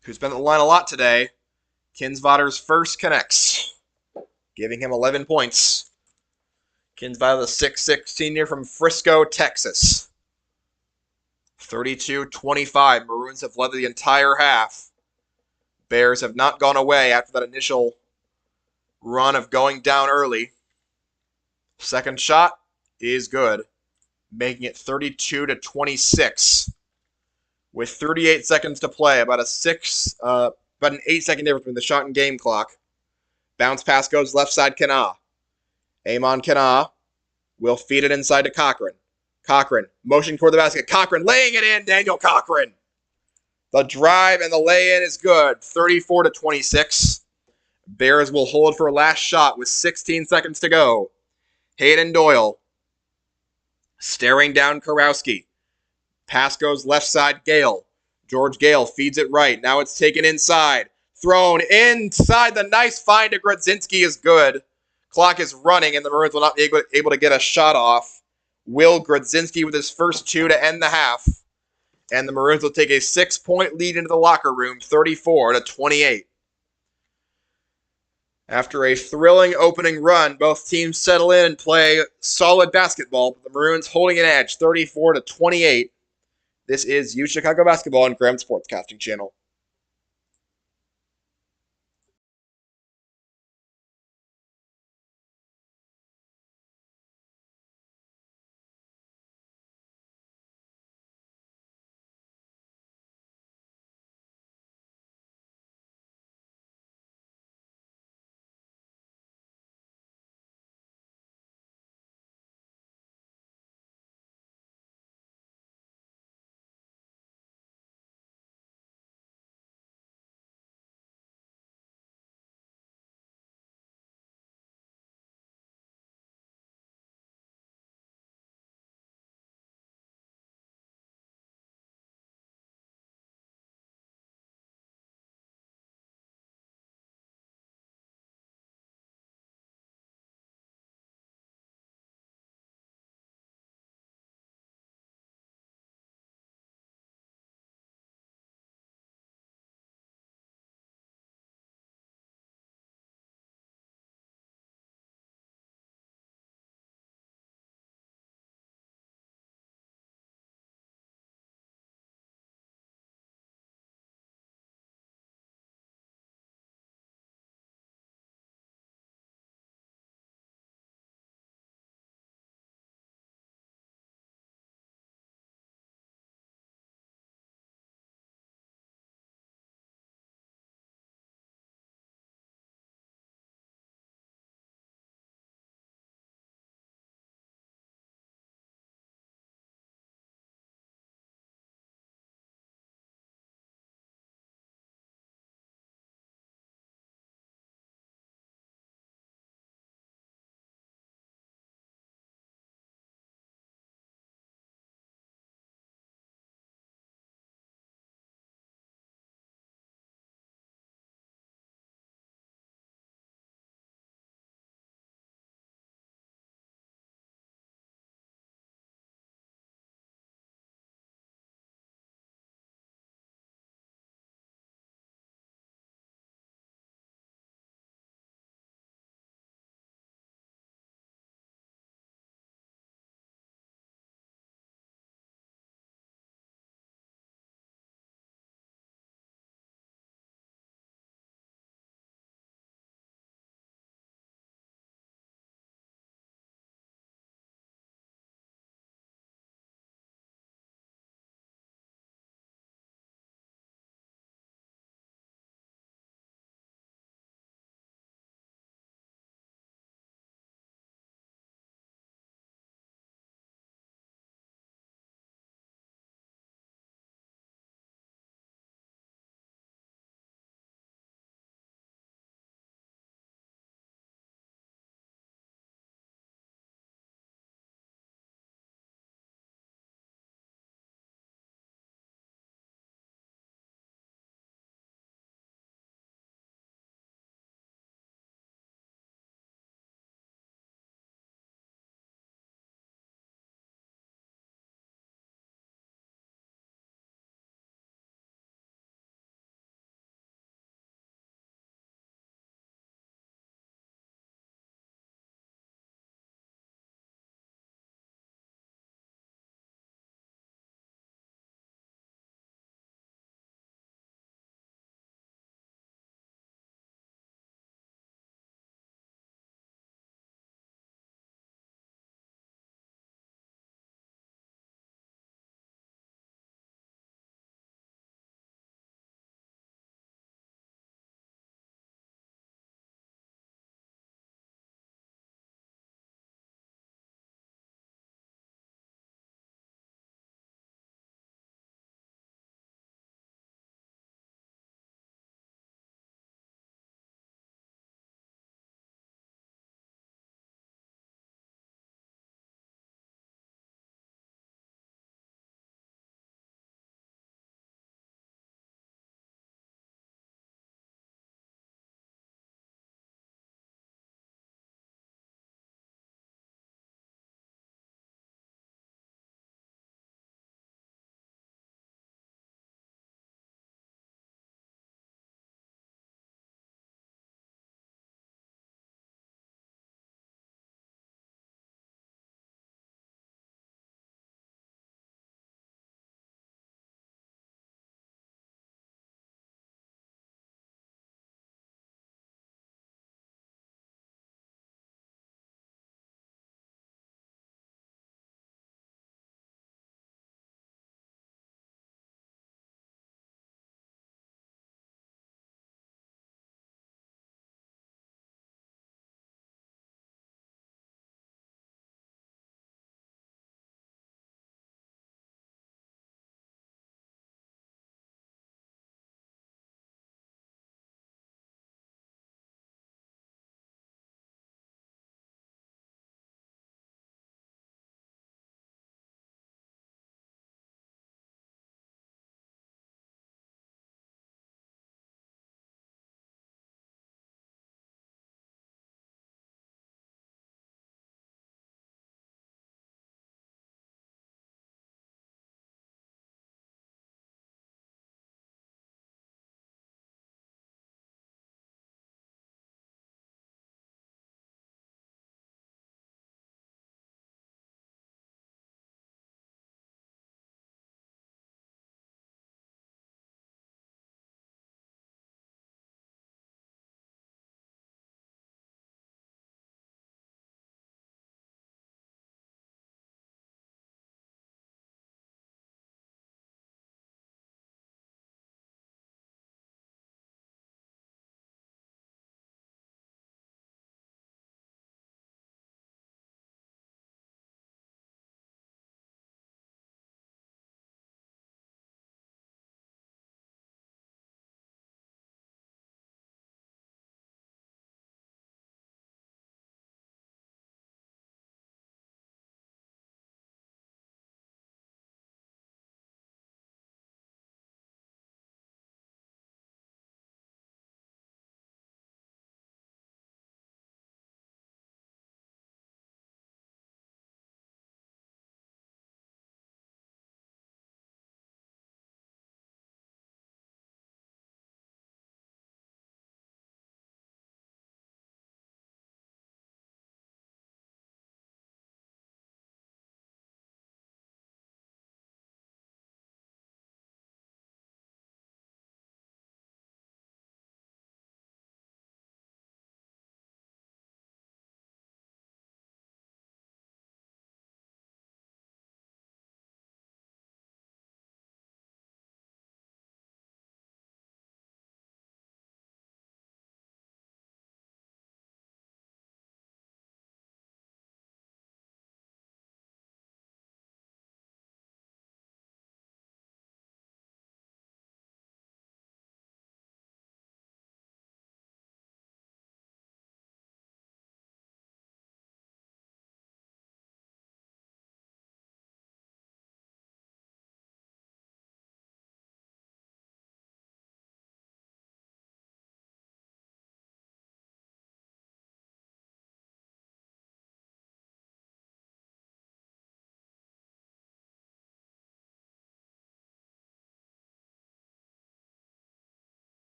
who's been at the line a lot today. Kinsvater's first connects, giving him 11 points. Kinsvater, the 6'6" senior from Frisco, Texas. 32-25. Maroons have led the entire half. Bears have not gone away after that initial run of going down early. Second shot is good, making it 32-26. With 38 seconds to play, about an 8-second difference between the shot and game clock. Bounce pass goes left side, Kana. Amon Kana will feed it inside to Cochran. Cochran, motion toward the basket. Cochran laying it in, Daniel Cochran. The drive and the lay-in is good. 34-26. Bears will hold for a last shot with 16 seconds to go. Hayden Doyle staring down Kurowski. Pass goes left side, Gale. George Gale feeds it right. Now it's taken inside. Thrown inside. The nice find to Grodzinski is good. Clock is running, and the Maroons will not be able to get a shot off. Will Grodzinski with his first 2 to end the half. And the Maroons will take a 6-point lead into the locker room, 34-28. After a thrilling opening run, both teams settle in and play solid basketball, but the Maroons holding an edge, 34-28. This is WashU Chicago Basketball on Graham Sportscasting Channel.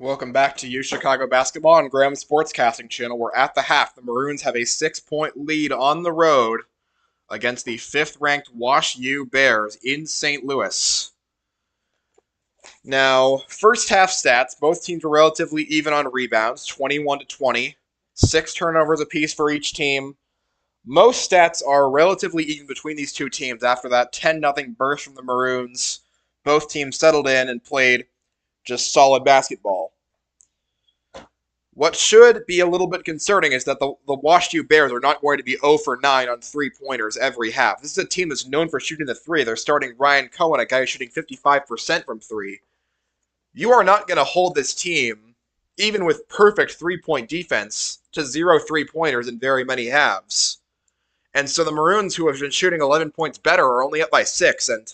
Welcome back to U Chicago Basketball on Graham's Sportscasting Channel. We're at the half. The Maroons have a 6-point lead on the road against the 5th-ranked WashU Bears in St. Louis. Now, first half stats, both teams were relatively even on rebounds, 21-20, 6 turnovers apiece for each team. Most stats are relatively even between these two teams after that 10-0 burst from the Maroons. Both teams settled in and played just solid basketball. What should be a little bit concerning is that the WashU Bears are not going to be 0 for 9 on three-pointers every half. This is a team that's known for shooting the three. They're starting Ryan Cohen, a guy who's shooting 55% from three. You are not going to hold this team, even with perfect three-point defense, to 0 3-pointers in very many halves. And so the Maroons, who have been shooting 11 points better, are only up by 6, and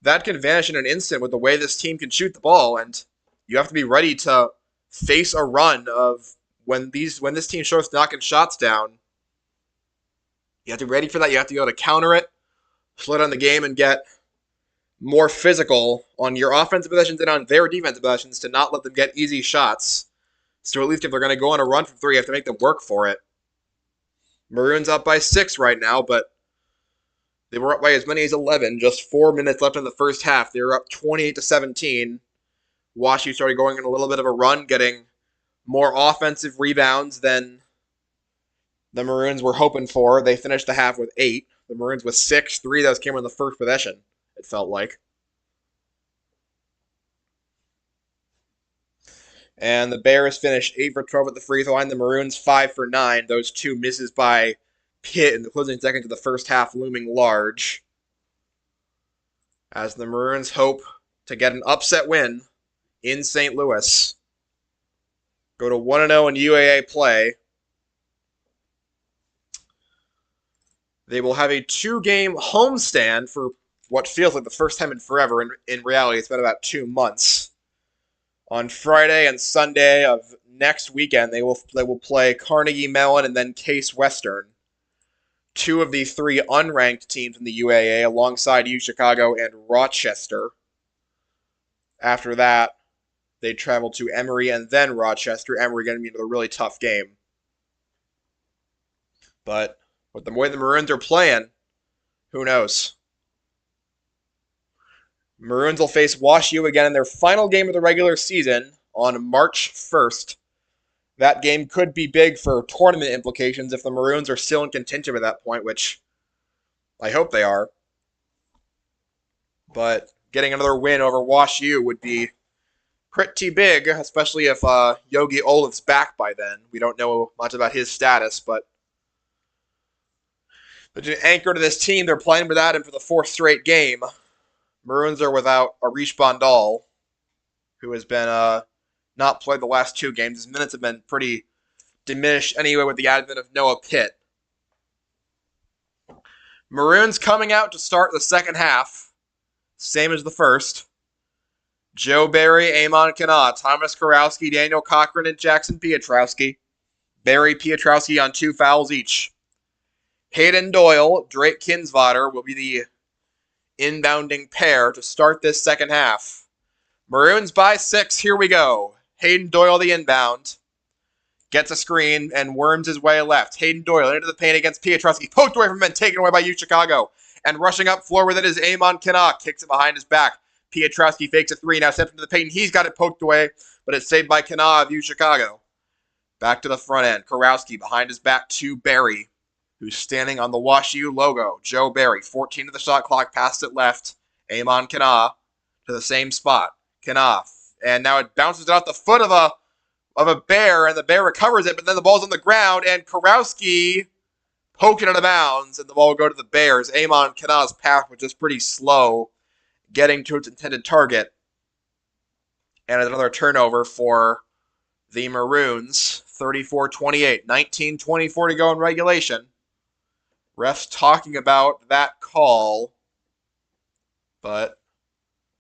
that can vanish in an instant with the way this team can shoot the ball, and you have to be ready to face a run of when this team starts knocking shots down. You have to be ready for that. You have to be able to counter it, slow down the game, and get more physical on your offensive possessions and on their defensive possessions to not let them get easy shots. So at least if they're going to go on a run from three, you have to make them work for it. Maroons up by 6 right now, but they were up by as many as 11. Just 4 minutes left in the first half. They were up 28-17. WashU started going on a little bit of a run, getting more offensive rebounds than the Maroons were hoping for. They finished the half with 8. The Maroons with 6. 3 of those came on the first possession, it felt like. And the Bears finished 8 for 12 at the free throw line. The Maroons 5 for 9. Those 2 misses by Pitt in the closing seconds of the first half looming large. As the Maroons hope to get an upset win in St. Louis. Go to 1-0 in UAA play. They will have a 2-game homestand for what feels like the first time in forever. In reality, it's been about 2 months. On Friday and Sunday of next weekend, they will play Carnegie Mellon and then Case Western. 2 of the 3 unranked teams in the UAA alongside U Chicago and Rochester. After that, they travel to Emory and then Rochester. Emory going to be another really tough game. But with the way the Maroons are playing, who knows? Maroons will face WashU again in their final game of the regular season on March 1st. That game could be big for tournament implications if the Maroons are still in contention at that point, which I hope they are. But getting another win over WashU would be pretty big, especially if Yogi Olaf's back by then. We don't know much about his status, but the anchor to this team, they're playing without him for the 4th straight game. Maroons are without Arish Bandal, who has been not played the last 2 games. His minutes have been pretty diminished anyway with the advent of Noah Pitt. Maroons coming out to start the second half, same as the first. Joe Barry, Amon Kana, Thomas Kurowski, Daniel Cochran, and Jackson Pietrowski. Barry, Pietrowski on 2 fouls each. Hayden Doyle, Drake Kinsvater will be the inbounding pair to start this second half. Maroons by 6, here we go. Hayden Doyle, the inbound. Gets a screen and worms his way left. Hayden Doyle into the paint against Pietrowski. Poked away from him and taken away by U Chicago. And rushing up floor with it is Amon Kana. Kicks it behind his back. Pietrowski fakes a 3, now steps into the paint. He's got it poked away, but it's saved by Kana of U Chicago. Back to the front end. Kurowski behind his back to Barry, who's standing on the WashU logo. Joe Barry, 14 to the shot clock, passed it left. Amon Kana to the same spot. Kana, and now it bounces off the foot of a Bear, and the Bear recovers it, but then the ball's on the ground, and Kurowski poked it out of bounds, and the ball will go to the Bears. Amon Kana's path was just pretty slow, getting to its intended target. And another turnover for the Maroons, 34-28, 19-24 to go in regulation. Refs talking about that call, but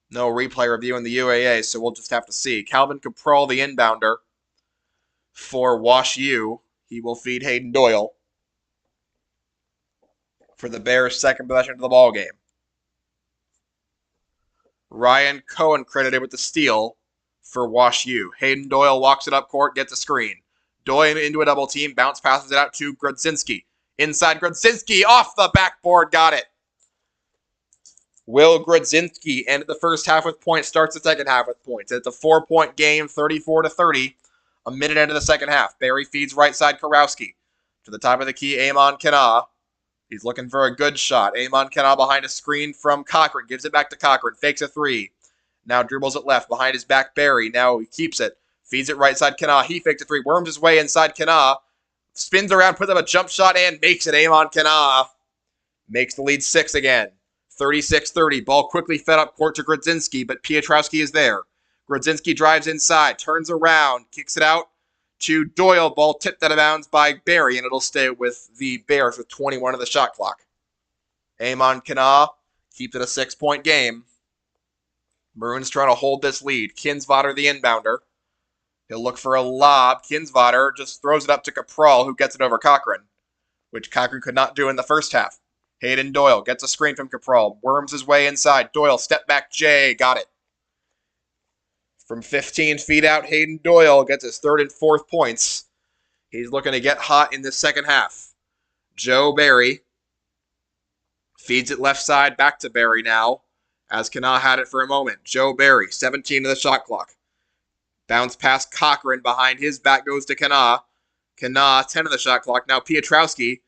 no replay review in the UAA, so we'll just have to see. Calvin Caprol, the inbounder for WashU. He will feed Hayden Doyle for the Bears' second possession of the ball game. Ryan Cohen credited with the steal for WashU. Hayden Doyle walks it up court, gets a screen. Doyle into a double team, bounce passes it out to Grodzinski. Inside Grodzinski, off the backboard, got it. Will Grodzinski ended the first half with points, starts the second half with points. It's a 4-point game, 34-30. A minute into the second half. Barry feeds right side Karowski. To the top of the key, Amon Kana. He's looking for a good shot. Amon Kana behind a screen from Cochran. Gives it back to Cochran. Fakes a three. Now dribbles it left. Behind his back, Barry. Now he keeps it. Feeds it right side Kana. He fakes a three. Worms his way inside Kana. Spins around, puts up a jump shot, and makes it. Amon Kana makes the lead 6 again. 36-30. Ball quickly fed up court to Grodzinski, but Piotrowski is there. Grodzinski drives inside, turns around, kicks it out to Doyle. Ball tipped out of bounds by Barry, and it'll stay with the Bears with 21 of the shot clock. Amon Kana keeps it a 6-point game. Maroons trying to hold this lead. Kinsvater, the inbounder. He'll look for a lob. Kinsvater just throws it up to Capral, who gets it over Cochran, which Cochran could not do in the first half. Hayden Doyle gets a screen from Capral. Worms his way inside. Doyle, step back, Jay. Got it. From 15 feet out, Hayden Doyle gets his 3rd and 4th points. He's looking to get hot in this second half. Joe Barry feeds it left side back to Barry now, as Kana had it for a moment. Joe Barry, 17 to the shot clock. Bounce past Cochran. Behind his back goes to Kana. Kana, 10 of the shot clock. Now Piotrowski.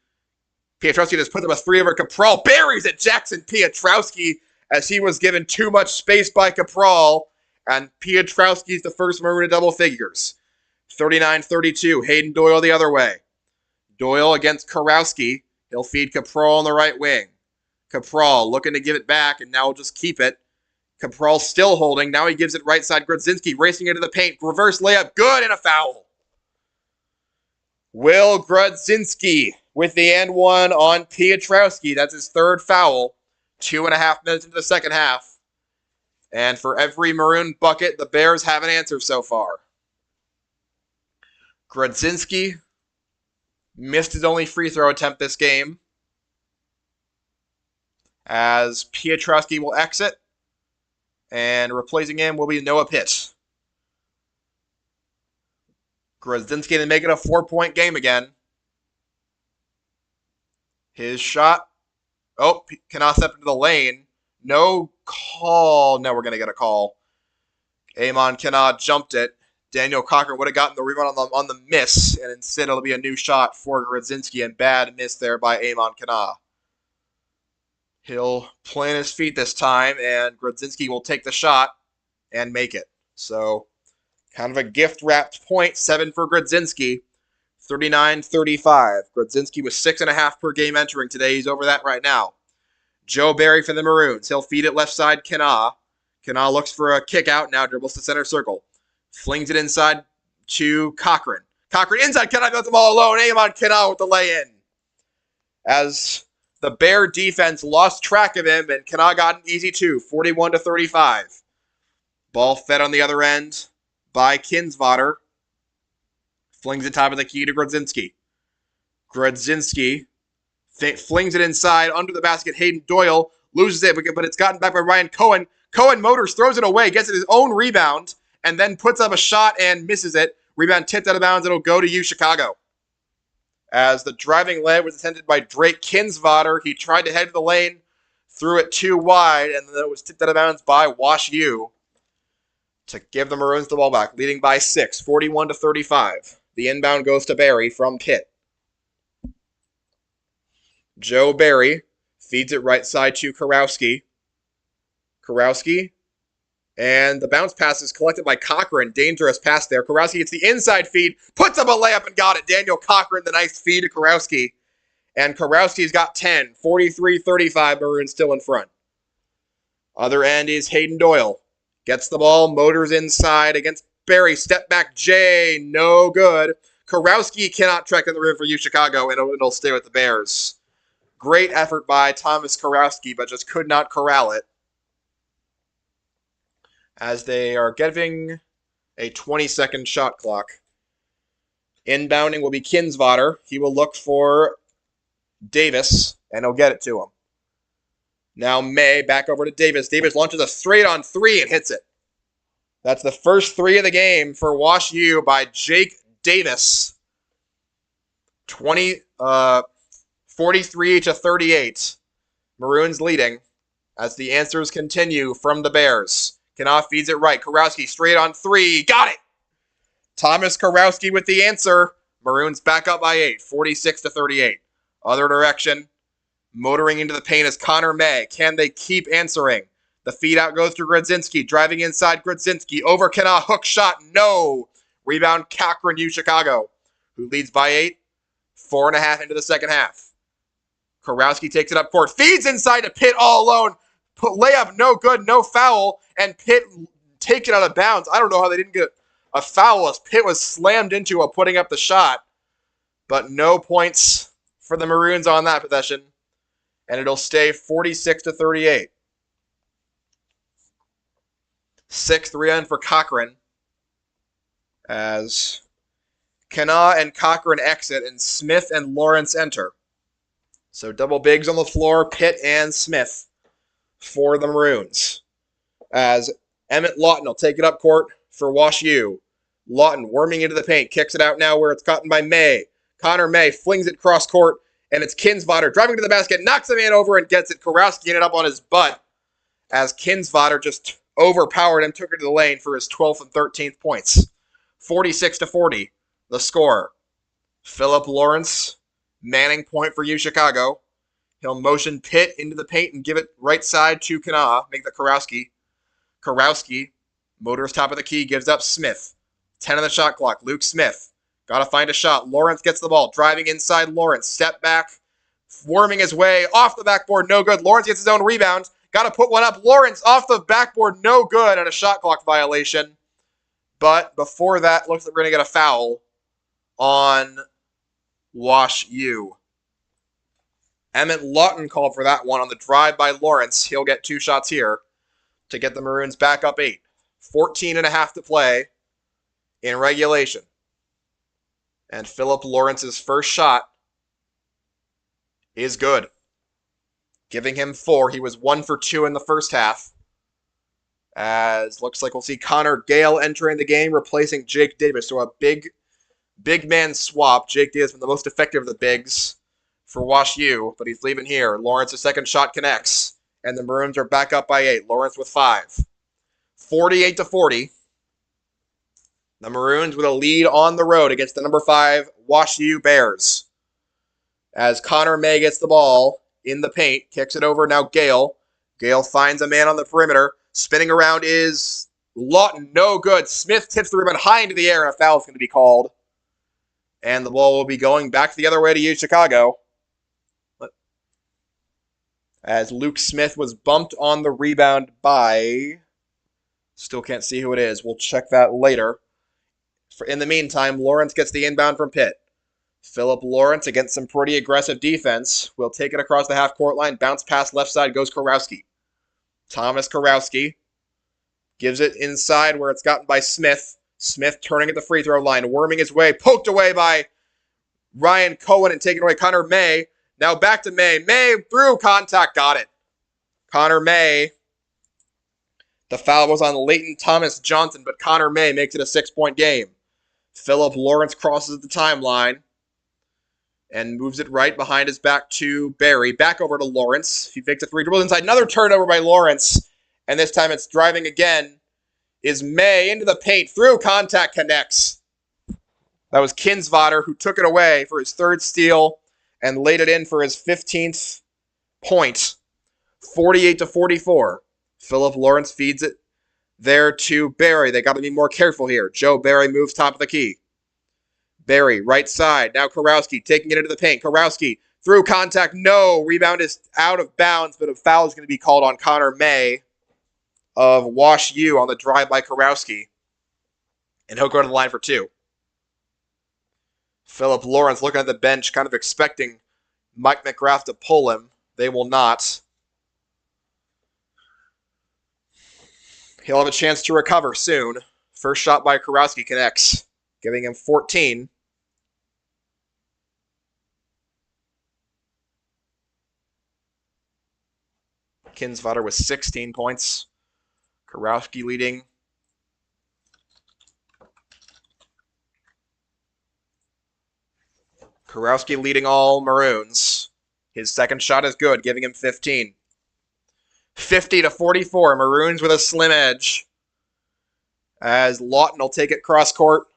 Piotrowski just put up a 3 over Capral. Barry's at Jackson Piotrowski as he was given too much space by Capral. And Piotrowski's the first Maroon to double figures. 39-32. Hayden Doyle the other way. Doyle against Karowski. He'll feed Capral on the right wing. Capral looking to give it back, and now will just keep it. Capral still holding. Now he gives it right side. Grodzinski racing into the paint. Reverse layup. Good, and a foul. Will Grodzinski with the and one on Piotrowski. That's his 3rd foul. 2.5 minutes into the second half. And for every Maroon bucket, the Bears have an answer so far. Grodzinski missed his only free throw attempt this game, as Piotrowski will exit, and replacing him will be Noah Pitt. Grodzinski to make it a 4-point game again. His shot. Oh, cannot step into the lane. No call. No, we're going to get a call. Amon Kana jumped it. Daniel Cochran would have gotten the rebound on the miss, and instead it'll be a new shot for Grodzinski, and bad miss there by Amon Kana. He'll plant his feet this time, and Grodzinski will take the shot and make it. So, kind of a gift-wrapped point, 7 for Grodzinski, 39-35. Grodzinski was 6.5 per game entering today. He's over that right now. Joe Barry for the Maroons. He'll feed it left side, Kana. Kana looks for a kick out, now dribbles to center circle. Flings it inside to Cochran. Cochran inside, Kana got them all alone. Amon Kana with the lay-in. As the Bear defense lost track of him, and Kana got an easy 2, 41-35. Ball fed on the other end by Kinsvater. Flings it top of the key to Grodzinski. Grodzinski flings it inside under the basket. Hayden Doyle loses it, but it's gotten back by Ryan Cohen. Cohen motors, throws it away, gets it his own rebound, and then puts up a shot and misses it. Rebound tipped out of bounds. It'll go to you, Chicago. As the driving layup was attempted by Drake Kinsvater. He tried to head to the lane, threw it too wide, and then it was tipped out of bounds by WashU to give the Maroons the ball back, leading by 6, 41-35. The inbound goes to Barry from Pitt. Joe Barry feeds it right side to Karowski. Karowski. And the bounce pass is collected by Cochran. Dangerous pass there. Karowski gets the inside feed, puts up a layup and got it. Daniel Cochran, the nice feed to Karowski. And Karowski's got 10. 43-35, Maroons still in front. Other end is Hayden Doyle. Gets the ball, motors inside against Barry. Step back, Jay, no good. Karowski cannot track in the rim for you, Chicago, and it'll stay with the Bears. Great effort by Thomas Karowski, but just could not corral it. As they are giving a 20-second shot clock. Inbounding will be Kinsvater. He will look for Davis, and he'll get it to him. Now May back over to Davis. Davis launches a straight-on 3 and hits it. That's the first 3 of the game for WashU by Jake Davis. 43-38. Maroons leading as the answers continue from the Bears. Knopf feeds it right. Kurowski straight on 3. Got it! Thomas Kurowski with the answer. Maroons back up by 8. 46-38. Other direction. Motoring into the paint is Connor May. Can they keep answering? The feed out goes to Grodzinski. Driving inside Grodzinski. Over Knopf. Hook shot. No. Rebound Cochran, U Chicago, who leads by 8. 4.5 into the second half. Kurowski takes it up court. Feeds inside to Pitt all alone. Layup no good, no foul. And Pitt taken out of bounds. I don't know how they didn't get a foul as Pitt was slammed into while putting up the shot. But no points for the Maroons on that possession. And it'll stay 46-38. 6th rebound for Cochran as Knopf and Cochran exit and Smith and Lawrence enter. So double bigs on the floor, Pitt and Smith for the Maroons. As Emmett Lawton will take it up court for WashU. Lawton worming into the paint, kicks it out now where it's gotten by May. Connor May flings it cross court, and it's Kinsvater driving to the basket, knocks a man over and gets it. Kurowski ended up on his butt as Kinsvater just overpowered him, took it to the lane for his 12th and 13th points. 46-40, the score. Philip Lawrence, manning point for U Chicago. He'll motion Pitt into the paint and give it right side to Knopf, make the Kurowski. Kurowski, motors top of the key, gives up Smith. 10 on the shot clock, Luke Smith. Got to find a shot. Lawrence gets the ball, driving inside Lawrence. Step back, worming his way off the backboard, no good. Lawrence gets his own rebound. Got to put one up. Lawrence off the backboard, no good, and a shot clock violation. But before that, looks like we're going to get a foul on WashU. Emmett Lawton called for that one on the drive by Lawrence. He'll get 2 shots here to get the Maroons back up 8. 14.5 to play in regulation. And Philip Lawrence's first shot is good, giving him 4. He was 1 for 2 in the first half. As looks like we'll see Connor Gale entering the game, replacing Jake Davis. So a big man swap. Jake Davis been the most effective of the bigs for WashU, but he's leaving here. Lawrence's second shot connects, and the Maroons are back up by 8. Lawrence with 5. 48-40. The Maroons with a lead on the road against the number 5 WashU Bears. As Connor May gets the ball in the paint, kicks it over now Gale. Gale finds a man on the perimeter. Spinning around is Lawton, no good. Smith tips the rebound high into the air, and a foul is going to be called. And the ball will be going back the other way to U Chicago. As Luke Smith was bumped on the rebound by... Still can't see who it is. We'll check that later. In the meantime, Lawrence gets the inbound from Pitt. Philip Lawrence against some pretty aggressive defense will take it across the half-court line. Bounce pass left side goes Kurowski. Thomas Kurowski gives it inside where it's gotten by Smith. Smith turning at the free throw line, worming his way, poked away by Ryan Cohen and taken away Connor May. Now back to May. May through contact, got it. Connor May. The foul was on Leighton Thomas Johnson, but Connor May makes it a 6-point game. Philip Lawrence crosses the timeline and moves it right behind his back to Barry. Back over to Lawrence. He fakes a 3, dribbles inside. Another turnover by Lawrence. And this time it's driving again. Is May into the paint. Through contact, connects. That was Kinsvater who took it away for his 3rd steal and laid it in for his 15th point. 48-44. Philip Lawrence feeds it there to Barry. They got to be more careful here. Joe Barry moves top of the key. Barry, right side. Now Kurowski taking it into the paint. Kurowski through contact. No. Rebound is out of bounds, but a foul is going to be called on Connor May of WashU on the drive by Kurowski. And he'll go to the line for 2. Philip Lawrence looking at the bench, kind of expecting Mike McGrath to pull him. They will not. He'll have a chance to recover soon. First shot by Kurowski connects, giving him 14. Kinsvater with 16 points. Kurowski leading Kurowski leading all Maroons. His second shot is good, giving him 15. 50-44, Maroons with a slim edge. As Lawton will take it cross court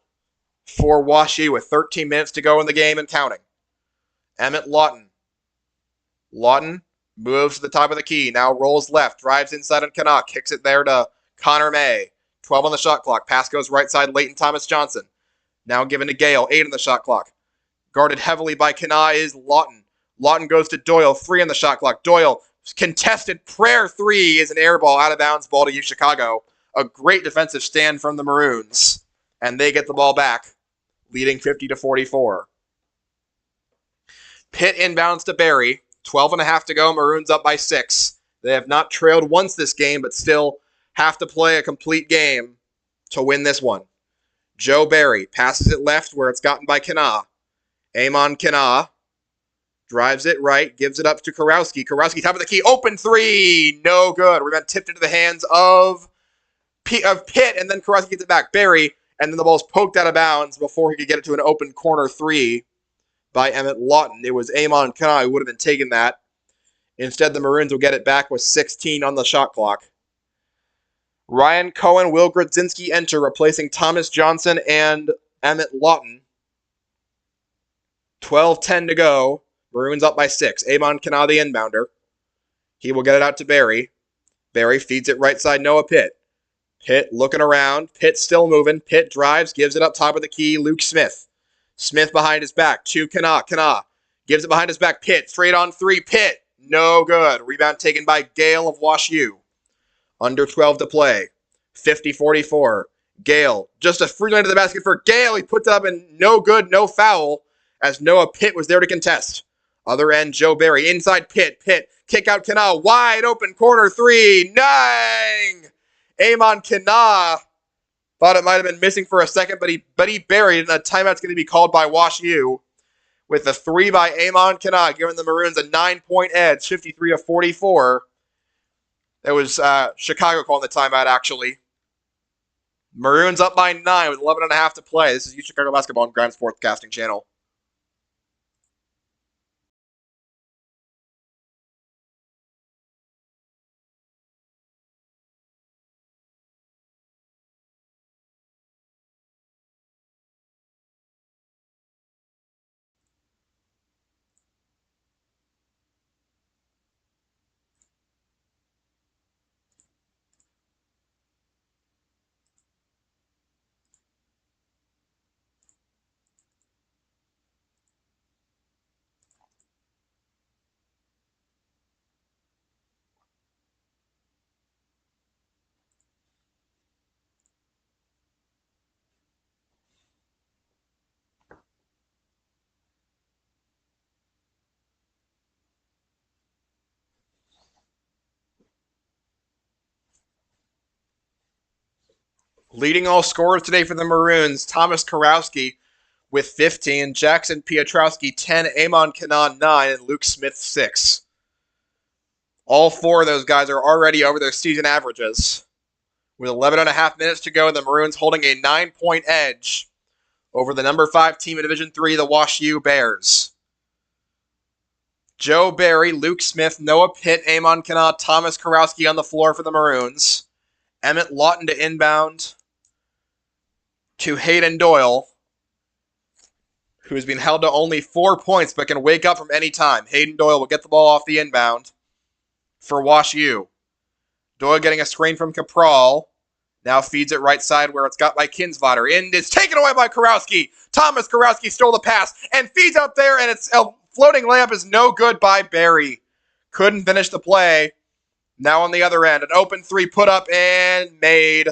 for WashU with 13 minutes to go in the game and counting. Emmett Lawton. Lawton moves to the top of the key, now rolls left, drives inside on Kanaa, kicks it there to Connor May. 12 on the shot clock. Pass goes right side, Leighton Thomas Johnson. Now given to Gale, 8 on the shot clock. Guarded heavily by Kanaa is Lawton. Lawton goes to Doyle, 3 on the shot clock. Doyle, contested prayer 3 is an air ball, out of bounds ball to Chicago. A great defensive stand from the Maroons. And they get the ball back, leading 50-44. Pitt inbounds to Barry. 12.5 to go. Maroons up by 6. They have not trailed once this game, but still have to play a complete game to win this one. Joe Barry passes it left where it's gotten by Kanaa. Amon Kanaa drives it right, gives it up to Kurowski. Kurowski, top of the key, open 3, no good. Rebound tipped into the hands of Pitt, and then Kurowski gets it back. Barry, and then the ball's poked out of bounds before he could get it to an open corner 3 by Emmett Lawton. It was Amon Kanaa who would have been taking that. Instead, the Maroons will get it back with 16 on the shot clock. Ryan Cohen, Will Grodzinski enter, replacing Thomas Johnson and Emmett Lawton. 12:10 to go. Maroons up by 6. Amon Kanaa, the inbounder. He will get it out to Barry. Barry feeds it right side, Noah Pitt. Pitt looking around. Pitt still moving. Pitt drives, gives it up top of the key. Luke Smith. Smith behind his back to Kanaa. Kanaa gives it behind his back. Pitt straight on 3. Pitt, no good. Rebound taken by Gale of WashU. Under 12 to play. 50-44. Gale, just a free line to the basket for Gale. He puts it up and no good, no foul, as Noah Pitt was there to contest. Other end, Joe Barry. Inside Pitt. Pitt, kick out Kanaa. Wide open corner 3. Nang! Amon Kanaa thought it might have been missing for a second, but he buried, and a timeout's going to be called by WashU with a 3 by Amon Kanaa, giving the Maroons a 9-point edge, 53-44. That was Chicago calling the timeout, actually. Maroons up by 9 with 11.5 to play. This is U Chicago Basketball on Ground Sports Casting Channel. Leading all scorers today for the Maroons, Thomas Kurowski with 15, Jackson Piotrowski 10, Amon Kanaa 9, and Luke Smith 6. All 4 of those guys are already over their season averages. With 11.5 minutes to go, the Maroons holding a 9-point edge over the number 5 team in Division III, the WashU Bears. Joe Barry, Luke Smith, Noah Pitt, Amon Kanaa, Thomas Kurowski on the floor for the Maroons. Emmett Lawton to inbound to Hayden Doyle, who's been held to only 4 points but can wake up from any time. Hayden Doyle will get the ball off the inbound for WashU. Doyle getting a screen from Capral. Now feeds it right side where it's got by Kinsvater. And it's taken away by Kurowski. Thomas Kurowski stole the pass and feeds out there, and it's a floating layup is no good by Barry. Couldn't finish the play. Now on the other end, an open 3 put up and made.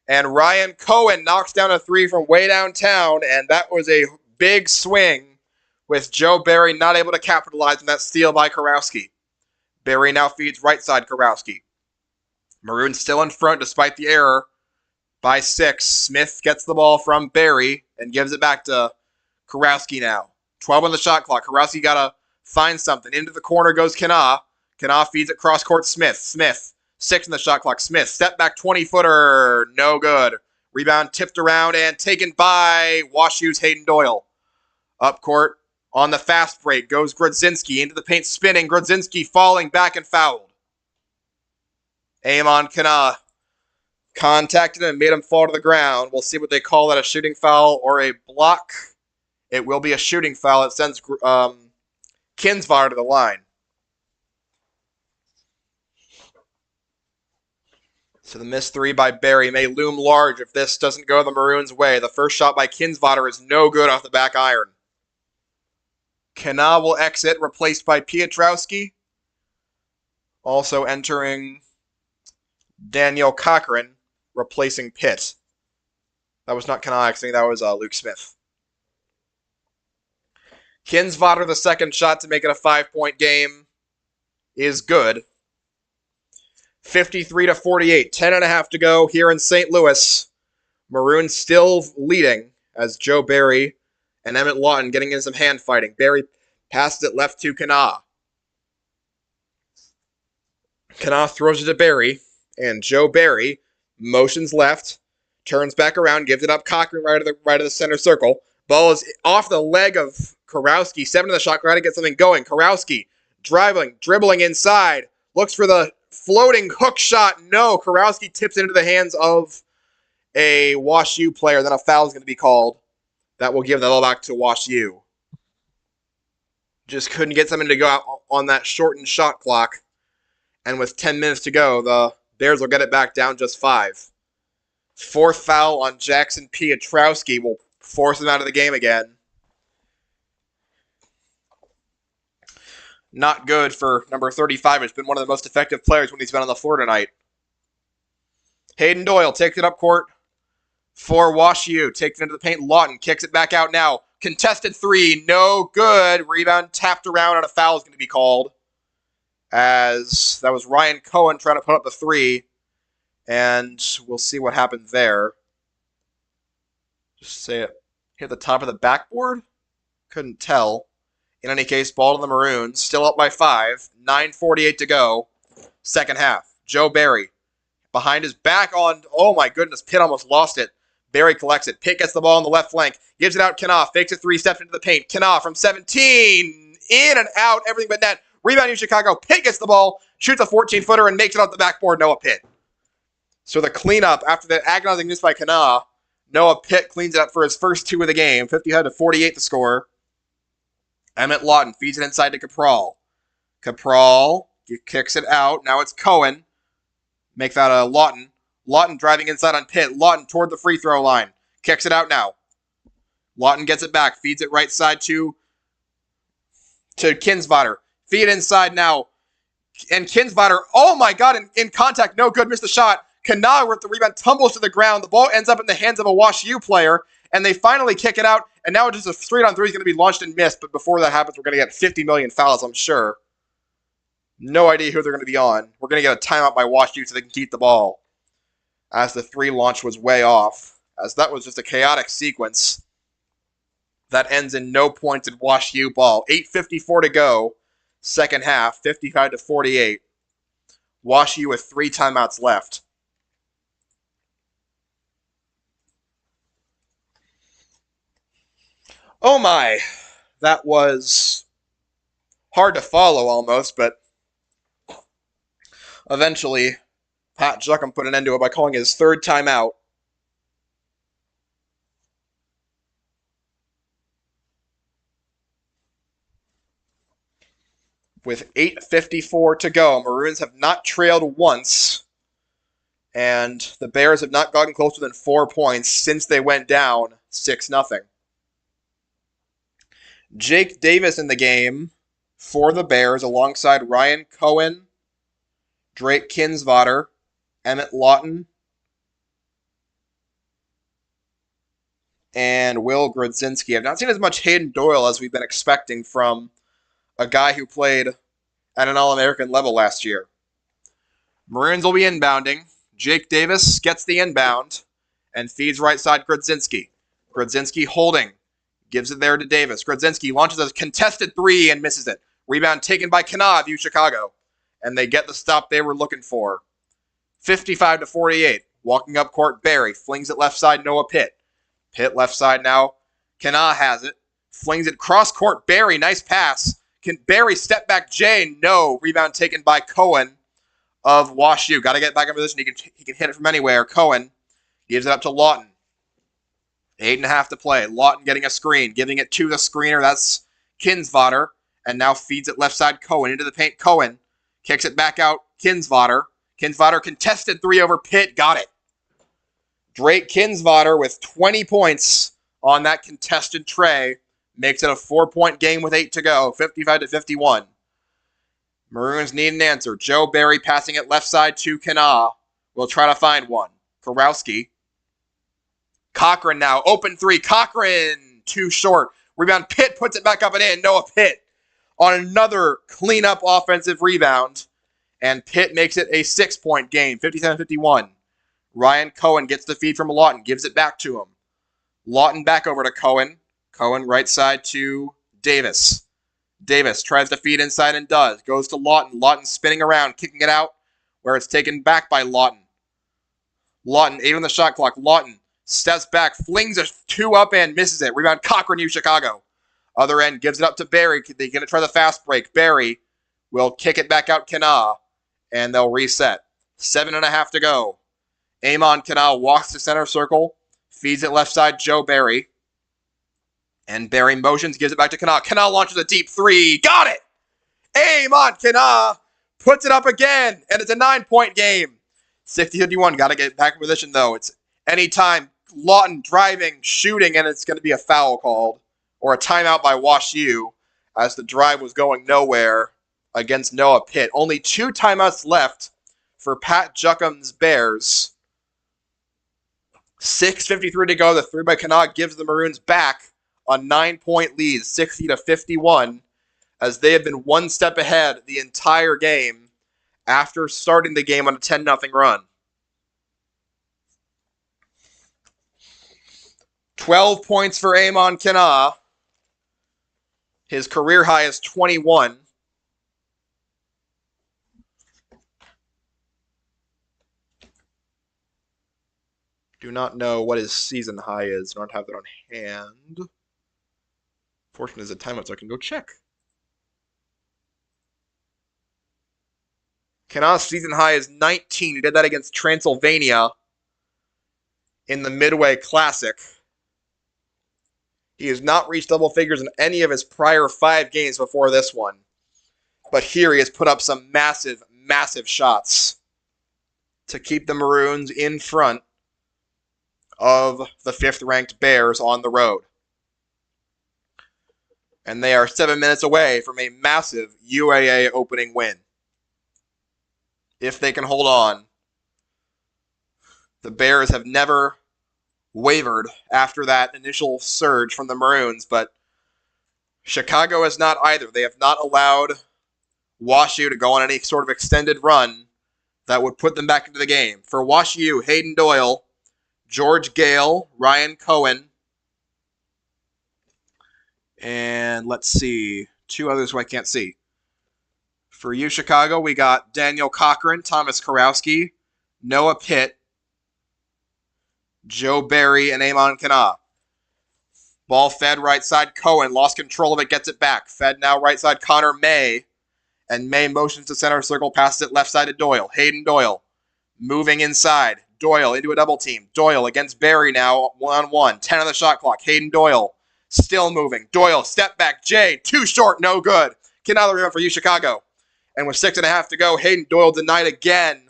And Ryan Cohen knocks down a 3 from way downtown, and that was a big swing with Joe Barry not able to capitalize on that steal by Kurowski. Barry now feeds right side Kurowski. Maroons still in front despite the error by 6. Smith gets the ball from Barry and gives it back to Kurowski now. 12 on the shot clock. Kurowski got to find something. Into the corner goes Kanaa. Kanaa feeds it cross court Smith. Smith, 6 in the shot clock. Smith, step back 20-footer. No good. Rebound tipped around and taken by WashU's Hayden Doyle. Up court, On the fast break goes Grodzinski into the paint spinning. Grodzinski falling back and fouled. Amon Kana contacted him and made him fall to the ground. We'll see what they call that, a shooting foul or a block. It will be a shooting foul. It sends Kinsvater to the line. So the missed three by Barry may loom large if this doesn't go the Maroons' way. The first shot by Kinsvater is no good off the back iron. Kana will exit, replaced by Piotrowski. Also entering Daniel Cochran, replacing Pitt. That was not Kana exiting, that was Luke Smith. Kinsvater, the second shot to make it a 5-point game, is good. 53-48, 10.5 to go here in St. Louis. Maroons still leading as Joe Barry and Emmett Lawton getting in some hand fighting. Barry passes it left to Kana. Kana throws it to Barry, and Joe Barry motions left, turns back around, gives it up Cochran right of the center circle. Ball is off the leg of Kurowski. 7 to the shot, trying to get something going. Kurowski dribbling inside, looks for the floating hook shot. No, Kurowski tips it into the hands of a WashU player. Then a foul is going to be called. That will give the ball back to WashU. Just couldn't get something to go out on that shortened shot clock. And with 10 minutes to go, the Bears will get it back down just 5. Fourth foul on Jackson Piotrowski will force him out of the game again. Not good for number 35. It's been one of the most effective players when he's been on the floor tonight. Hayden Doyle takes it up court for WashU. Takes it into the paint. Lawton kicks it back out now. Contested three. No good. Rebound tapped around and a foul is going to be called. As that was Ryan Cohen trying to put up the three. And we'll see what happens there. Just say it. Hit the top of the backboard? Couldn't tell. In any case, ball to the Maroons. Still up by 5. 9:48 to go. Second half. Joe Barry. Behind his back on... Oh my goodness, Pitt almost lost it. Barry collects it. Pitt gets the ball on the left flank. Gives it out Kana. Fakes it 3, steps into the paint. Kana from 17. In and out. Everything but net. Rebound in Chicago. Pitt gets the ball. Shoots a 14-footer and makes it off the backboard. Noah Pitt. So the cleanup after the agonizing miss by Kana. Noah Pitt cleans it up for his first 2 of the game. 50-48 the score. Emmett Lawton feeds it inside to Capral. Capral kicks it out. Now it's Cohen. Make that a Lawton. Lawton driving inside on Pitt. Lawton toward the free throw line. Kicks it out now. Lawton gets it back. Feeds it right side to Kinsvater. Feed it inside now. And Kinsvater, oh my God, in contact. No good. Missed the shot. Kana with the rebound tumbles to the ground. The ball ends up in the hands of a WashU player. And they finally kick it out. And now just a straight-on-3 is going to be launched and missed. But before that happens, we're going to get 50 million fouls, I'm sure. No idea who they're going to be on. We're going to get a timeout by WashU so they can keep the ball. As the 3 launch was way off. As that was just a chaotic sequence. That ends in no points in WashU ball. 8:54 to go. Second half. 55-48. WashU with 3 timeouts left. Oh my, that was hard to follow almost, but eventually Pat Juckham put an end to it by calling his 3rd timeout. With 8:54 to go, Maroons have not trailed once, and the Bears have not gotten closer than 4 points since they went down 6-0. Jake Davis in the game for the Bears alongside Ryan Cohen, Drake Kinsvater, Emmett Lawton, and Will Grodzinski. I've not seen as much Hayden Doyle as we've been expecting from a guy who played at an All-American level last year. Maroons will be inbounding. Jake Davis gets the inbound and feeds right side Grodzinski. Grodzinski holding. Gives it there to Davis. Grodzinski launches a contested 3 and misses it. Rebound taken by Kana, view Chicago. And they get the stop they were looking for. 55-48. Walking up court, Barry. Flings it left side, Noah Pitt. Pitt left side now. Kana has it. Flings it cross court. Barry, nice pass. Can Barry step back Jay? No. Rebound taken by Cohen of WashU. Got to get back in position. He can hit it from anywhere. Cohen gives it up to Lawton. 8.5 to play. Lawton getting a screen. Giving it to the screener. That's Kinsvater. And now feeds it left side Cohen into the paint. Cohen kicks it back out. Kinsvater. Kinsvater contested 3 over Pitt. Got it. Drake Kinsvater with 20 points on that contested tray. Makes it a 4-point game with 8 to go. 55-51. Maroons need an answer. Joe Barry passing it left side to Kana. We'll try to find one. Karowski. Cochran now. Open 3. Cochran. Too short. Rebound. Pitt puts it back up and in. Noah Pitt on another cleanup offensive rebound. And Pitt makes it a 6-point game. 57-51. Ryan Cohen gets the feed from Lawton. Gives it back to him. Lawton back over to Cohen. Cohen right side to Davis. Davis tries to feed inside and does. Goes to Lawton. Lawton spinning around, kicking it out where it's taken back by Lawton. Lawton, 8 on the shot clock. Lawton steps back, flings a 2 up and misses it. Rebound Cochran, U Chicago. Other end gives it up to Barry. They're going to try the fast break. Barry will kick it back out Kana, and they'll reset. 7.5 to go. Amon Kana walks to center circle, feeds it left side Joe Barry. And Barry motions, gives it back to Kana. Kana launches a deep 3. Got it! Amon Kana puts it up again, and it's a 9-point game. 60-51. Got to get back in position, though. It's anytime Lawton driving, shooting, and it's going to be a foul called. Or a timeout by WashU as the drive was going nowhere against Noah Pitt. Only 2 timeouts left for Pat Juckham's Bears. 6:53 to go. The 3 by Kana gives the Maroons back a 9-point lead, 60-51, as they have been 1 step ahead the entire game after starting the game on a 10-0 run. 12 points for Amon Kana. His career high is 21. Do not know what his season high is. Don't have that on hand. Fortunately, there's a timeout, so I can go check. Kana's season high is 19. He did that against Transylvania in the Midway Classic. He has not reached double figures in any of his prior 5 games before this one. But here he has put up some massive, massive shots to keep the Maroons in front of the 5th-ranked Bears on the road. And they are 7 minutes away from a massive UAA opening win. If they can hold on. The Bears have never wavered after that initial surge from the Maroons, but Chicago has not either. They have not allowed WashU to go on any sort of extended run that would put them back into the game. For WashU, Hayden Doyle, George Gale, Ryan Cohen, and let's see, 2 others who I can't see. For U Chicago, we got Daniel Cochran, Thomas Karowski, Noah Pitt, Joe Barry, and Amon Kana. Ball fed right side Cohen. Lost control of it, gets it back. Fed now right side Connor May. And May motions to center circle, passes it left side to Doyle. Hayden Doyle moving inside. Doyle into a double team. Doyle against Barry now, 1-on-1. 10 on the shot clock. Hayden Doyle still moving. Doyle, step back. Jay, too short, no good. Another rebound for U Chicago. And with 6.5 to go, Hayden Doyle denied again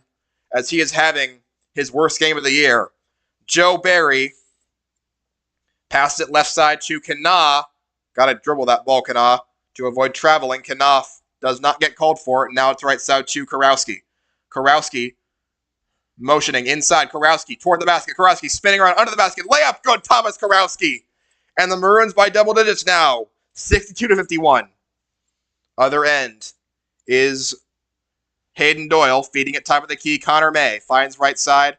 as he is having his worst game of the year. Joe Barry passes it left side to Kana. Got to dribble that ball, Kana, to avoid traveling. Kana does not get called for it. Now it's right side to Karowski. Karowski motioning inside. Karowski toward the basket. Karowski spinning around under the basket. Layup, good, Thomas Karowski. And the Maroons by double digits now. 62-51. Other end is Hayden Doyle feeding it top of the key. Connor May finds right side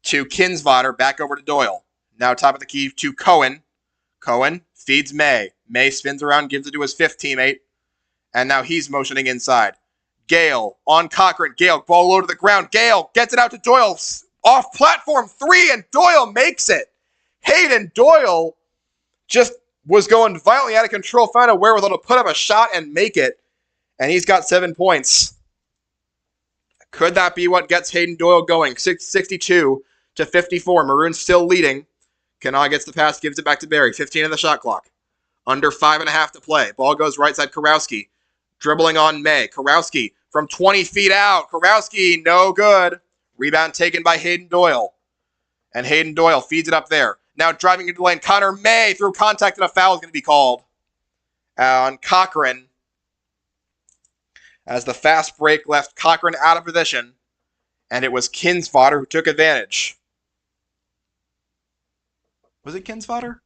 to Kinsvater, back over to Doyle. Now top of the key to Cohen. Cohen feeds May. May spins around, gives it to his 5th teammate. And now he's motioning inside. Gale on Cochran. Gale, ball low to the ground. Gale gets it out to Doyle. Off platform 3, and Doyle makes it. Hayden Doyle just was going violently out of control, found a wherewithal to put up a shot and make it. And he's got 7 points. Could that be what gets Hayden Doyle going? 62 to 54. Maroons still leading. Kanaa gets the pass, gives it back to Barry. 15 on the shot clock. Under 5.5 to play. Ball goes right side, Kurowski. Dribbling on May. Kurowski from 20 feet out. Kurowski, no good. Rebound taken by Hayden Doyle. And Hayden Doyle feeds it up there. Now driving into the lane. Connor May through contact, and a foul is going to be called on Cochran. As the fast break left Cochran out of position. And it was Kinsvater who took advantage. Was it Kinsvater?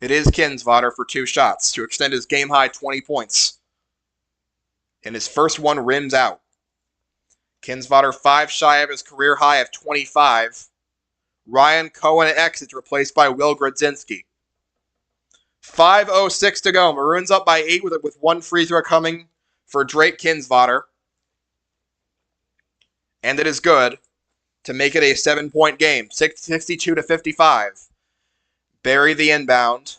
It is Kinsvater for 2 shots to extend his game-high 20 points. And his first one rims out. Kinsvater 5 shy of his career high of 25. Ryan Cohen exits, replaced by Will Grodzinski. 5:06 to go. Maroons up by 8 with 1 free throw coming for Drake Kinsvater. And it is good to make it a 7-point game. 62 to 55. Barry the inbound.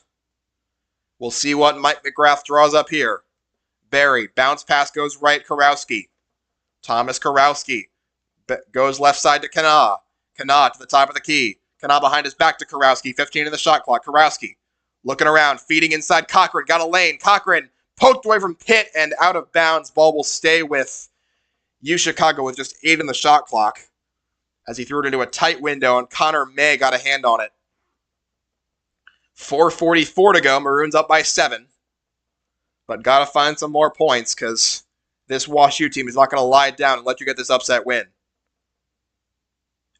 We'll see what Mike McGrath draws up here. Barry, bounce pass goes right, Kurowski. Thomas Kurowski goes left side to Kanaa. Kanaa to the top of the key. Kanaa behind his back to Kurowski. 15 in the shot clock. Kurowski looking around, feeding inside Cochran. Got a lane. Cochran poked away from Pitt and out of bounds. Ball will stay with UChicago with just 8 in the shot clock as he threw it into a tight window, and Connor May got a hand on it. 4:44 to go. Maroons up by 7. But got to find some more points because this WashU team is not going to lie down and let you get this upset win.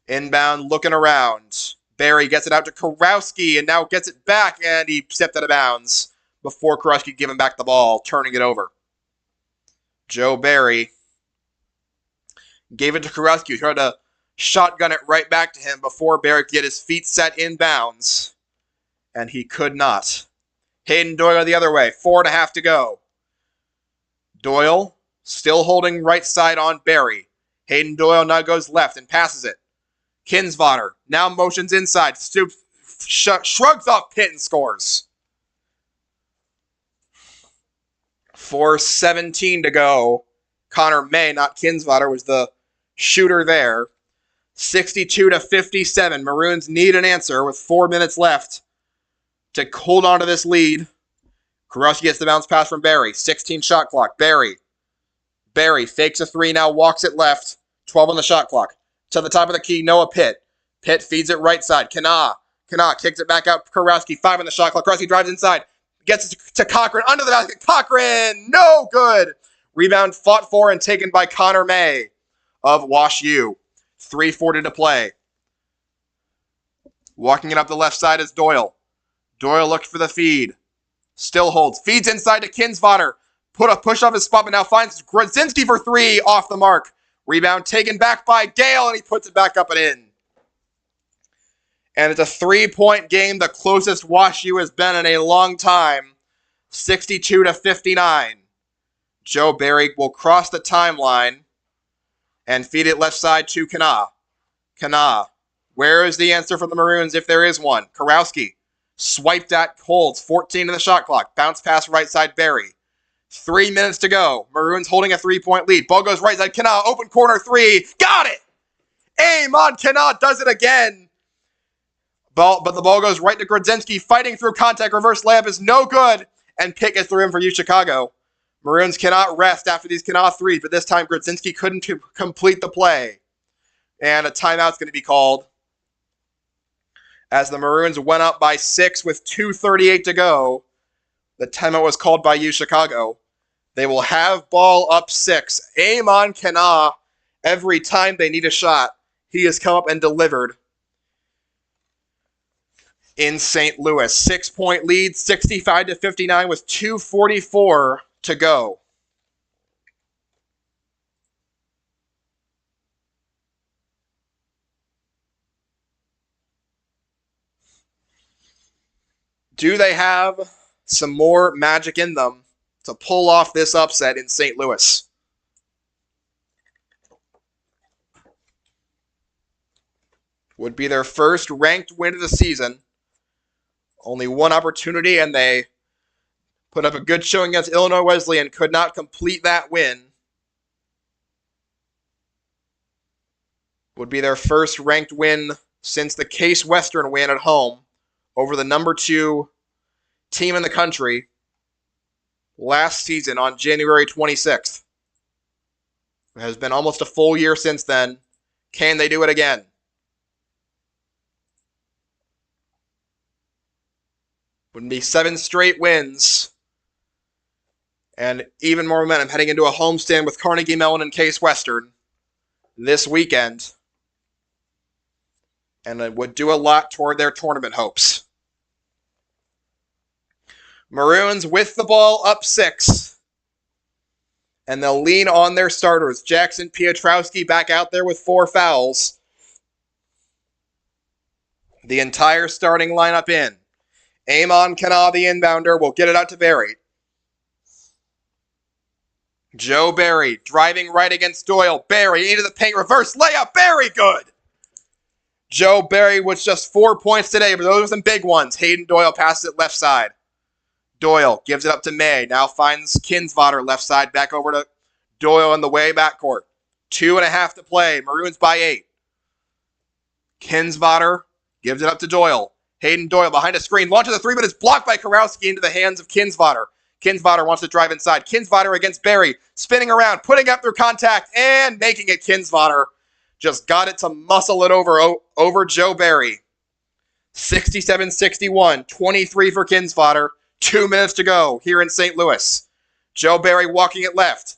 Inbound, looking around. Barry gets it out to Kurowski and now gets it back, and he stepped out of bounds before Kurowski gave him back the ball, turning it over. Joe Barry gave it to Kurowski, who tried to shotgun it right back to him before Barry could get his feet set in bounds. And he could not. Hayden Doyle the other way. 4.5 to go. Doyle still holding right side on Barry. Hayden Doyle now goes left and passes it. Kinsvater now motions inside. Shrugs off Pitt and scores. 4:17 to go. Connor May, not Kinsvater, was the shooter there. 62 to 57. Maroons need an answer with 4 minutes left to hold on to this lead. Kurowski gets the bounce pass from Barry. 16 shot clock. Barry fakes a 3, now walks it left. 12 on the shot clock. To the top of the key, Noah Pitt. Pitt feeds it right side. Kanaa kicks it back out. Kurowski, 5 on the shot clock. Kurowski drives inside. Gets it to Cochran. Under the basket. Cochran! No good! Rebound fought for and taken by Connor May of WashU. 3:40 to play. Walking it up the left side is Doyle. Doyle looked for the feed. Still holds. Feeds inside to Kinsvater. Put a push off his spot, but now finds Grodzinski for 3 off the mark. Rebound taken back by Gale, and he puts it back up and in. And it's a 3-point game, the closest WashU has been in a long time. 62 to 59. Joe Barry will cross the timeline and feed it left side to Kanaa. Kanaa, where is the answer for the Maroons if there is one? Kurowski. Swiped at, holds. 14 in the shot clock. Bounce pass right side, Barry. 3 minutes to go. Maroons holding a 3-point lead. Ball goes right side. Kanaa, open corner 3. Got it! Amon Kanaa does it again. But the ball goes right to Grodzinski. Fighting through contact. Reverse layup is no good. And Pitt gets the rim for UChicago. Maroons cannot rest after these Kanaa 3s, but this time Grodzinski couldn't complete the play. And a timeout's going to be called as the Maroons went up by 6 with 2:38 to go. The timeout was called by UChicago. They will have ball up 6. Amon Kanaa, every time they need a shot, he has come up and delivered in St. Louis. 6-point lead, 65 to 59 with 2:44 to go. Do they have some more magic in them to pull off this upset in St. Louis? Would be their first ranked win of the season. Only one opportunity, and they put up a good showing against Illinois Wesleyan. Could not complete that win. Would be their first ranked win since the Case Western win at home over the number 2 team in the country last season on January 26th. It has been almost a full year since then. Can they do it again? Would be 7 straight wins and even more momentum heading into a homestand with Carnegie Mellon and Case Western this weekend. And it would do a lot toward their tournament hopes. Maroons with the ball up 6. And they'll lean on their starters. Jackson Piotrowski back out there with 4 fouls. The entire starting lineup in. Amon Kana, the inbounder, will get it out to Berry. Joe Berry driving right against Doyle. Berry into the paint. Reverse layup. Berry, good. Joe Berry with just 4 points today, but those are some big ones. Hayden Doyle passes it left side. Doyle gives it up to May. Now finds Kinsvater left side. Back over to Doyle in the way backcourt. 2.5 to play. Maroons by 8. Kinsvater gives it up to Doyle. Hayden Doyle behind a screen. Launches a 3, but it's blocked by Karowski into the hands of Kinsvater. Kinsvater wants to drive inside. Kinsvater against Berry. Spinning around. Putting up through contact. And making it Kinsvater. Just got it to muscle it over Joe Berry. 67-61. 23 for Kinsvater. 2 minutes to go here in St. Louis. Joe Berry walking it left.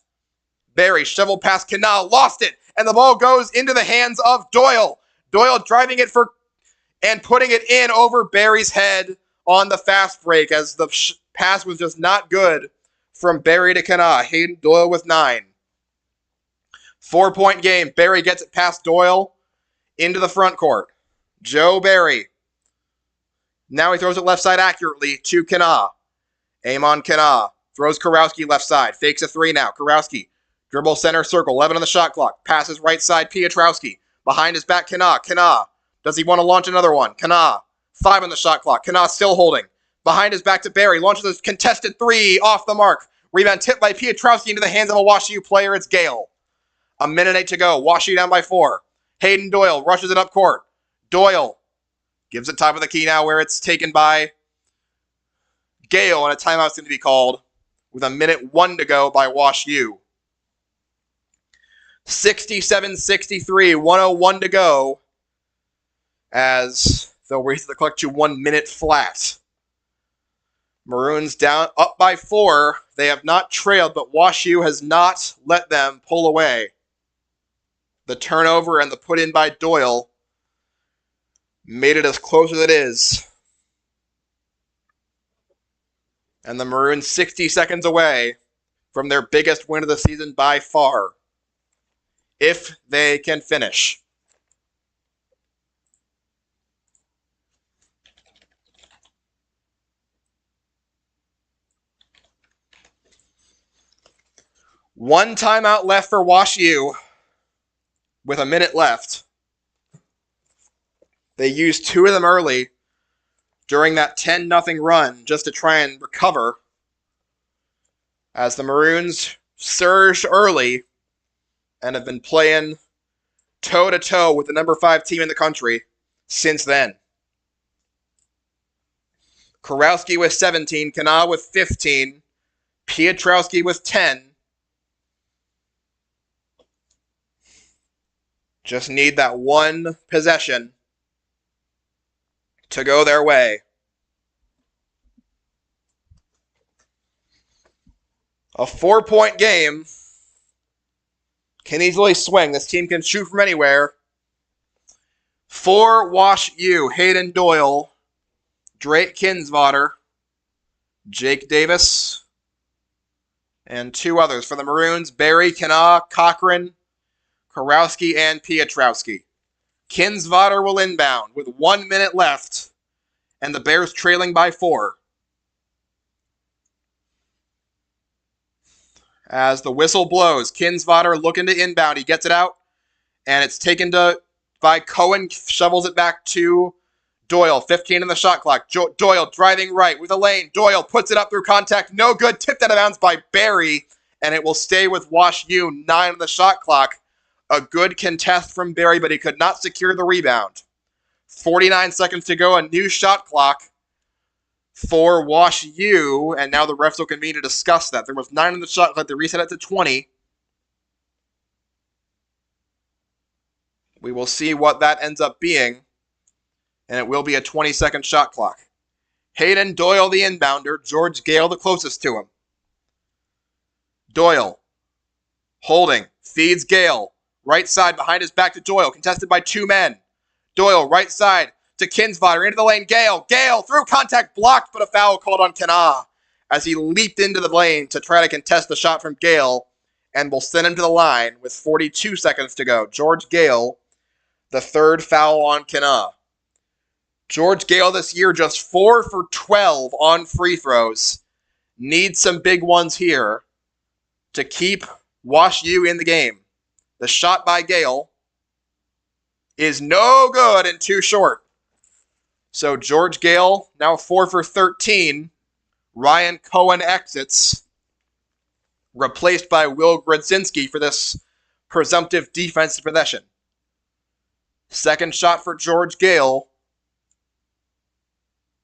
Berry shoveled past Canal. Lost it. And the ball goes into the hands of Doyle. Doyle driving it and putting it in over Berry's head on the fast break as the pass was just not good from Berry to Kana. Hayden Doyle with 9. 4-point game. Berry gets it past Doyle into the front court. Joe Berry. Now he throws it left side accurately to Kana. Amon Kana throws Karowski left side. Fakes a 3 now. Karowski dribble center circle. 11 on the shot clock. Passes right side Piotrowski. Behind his back Kana. Kana. Does he want to launch another one? Kana. 5 on the shot clock. Kana still holding. Behind his back to Berry. Launches a contested 3 off the mark. Rebound tipped by Piotrowski into the hands of a WashU player. It's Gale. 1:08 to go. WashU down by 4. Hayden Doyle rushes it up court. Doyle gives it top of the key now where it's taken by Gale, and a timeout's going to be called with 1:01 to go by WashU. 67-63, 1:01 to go as they'll race the clock to 1 minute flat. Maroons down up by 4. They have not trailed, but WashU has not let them pull away. The turnover and the put in by Doyle made it as close as it is. And the Maroons 60 seconds away from their biggest win of the season by far, if they can finish. One timeout left for WashU with 1 minute left. They used 2 of them early during that 10-0 run just to try and recover as the Maroons surged early and have been playing toe-to-toe with the number 5 team in the country since then. Karowski with 17, Kana with 15, Piotrowski with 10. Just need that one possession to go their way. A 4-point game can easily swing. This team can shoot from anywhere. For WashU, Hayden Doyle, Drake Kinsvater, Jake Davis, and 2 others. For the Maroons, Berry, Kana, Cochran, Karowski, and Piotrowski. Kinsvater will inbound with 1 minute left, and the Bears trailing by 4. As the whistle blows, Kinsvater looking to inbound. He gets it out, and it's taken to by Cohen, shovels it back to Doyle. 15 in the shot clock. Doyle driving right with a lane. Doyle puts it up through contact. No good. Tipped out of bounds by Barry, and it will stay with WashU. 9 on the shot clock. A good contest from Barry, but he could not secure the rebound. 49 seconds to go. A new shot clock for WashU, and now the refs will convene to discuss that. There was 9 on the shot clock. They reset it to 20. We will see what that ends up being, and it will be a 20-second shot clock. Hayden Doyle, the inbounder. George Gale, the closest to him. Doyle, holding, feeds Gale. Right side behind his back to Doyle, contested by 2 men. Doyle, right side to Kinsvater, into the lane. Gale through contact, blocked, but a foul called on Kana as he leaped into the lane to try to contest the shot from Gale, and will send him to the line with 42 seconds to go. George Gale, the 3rd foul on Kana. George Gale this year just 4 for 12 on free throws. Needs some big ones here to keep WashU in the game. The shot by Gale is no good and too short. So George Gale now 4 for 13. Ryan Cohen exits, replaced by Will Grodzinski for this presumptive defensive possession. Second shot for George Gale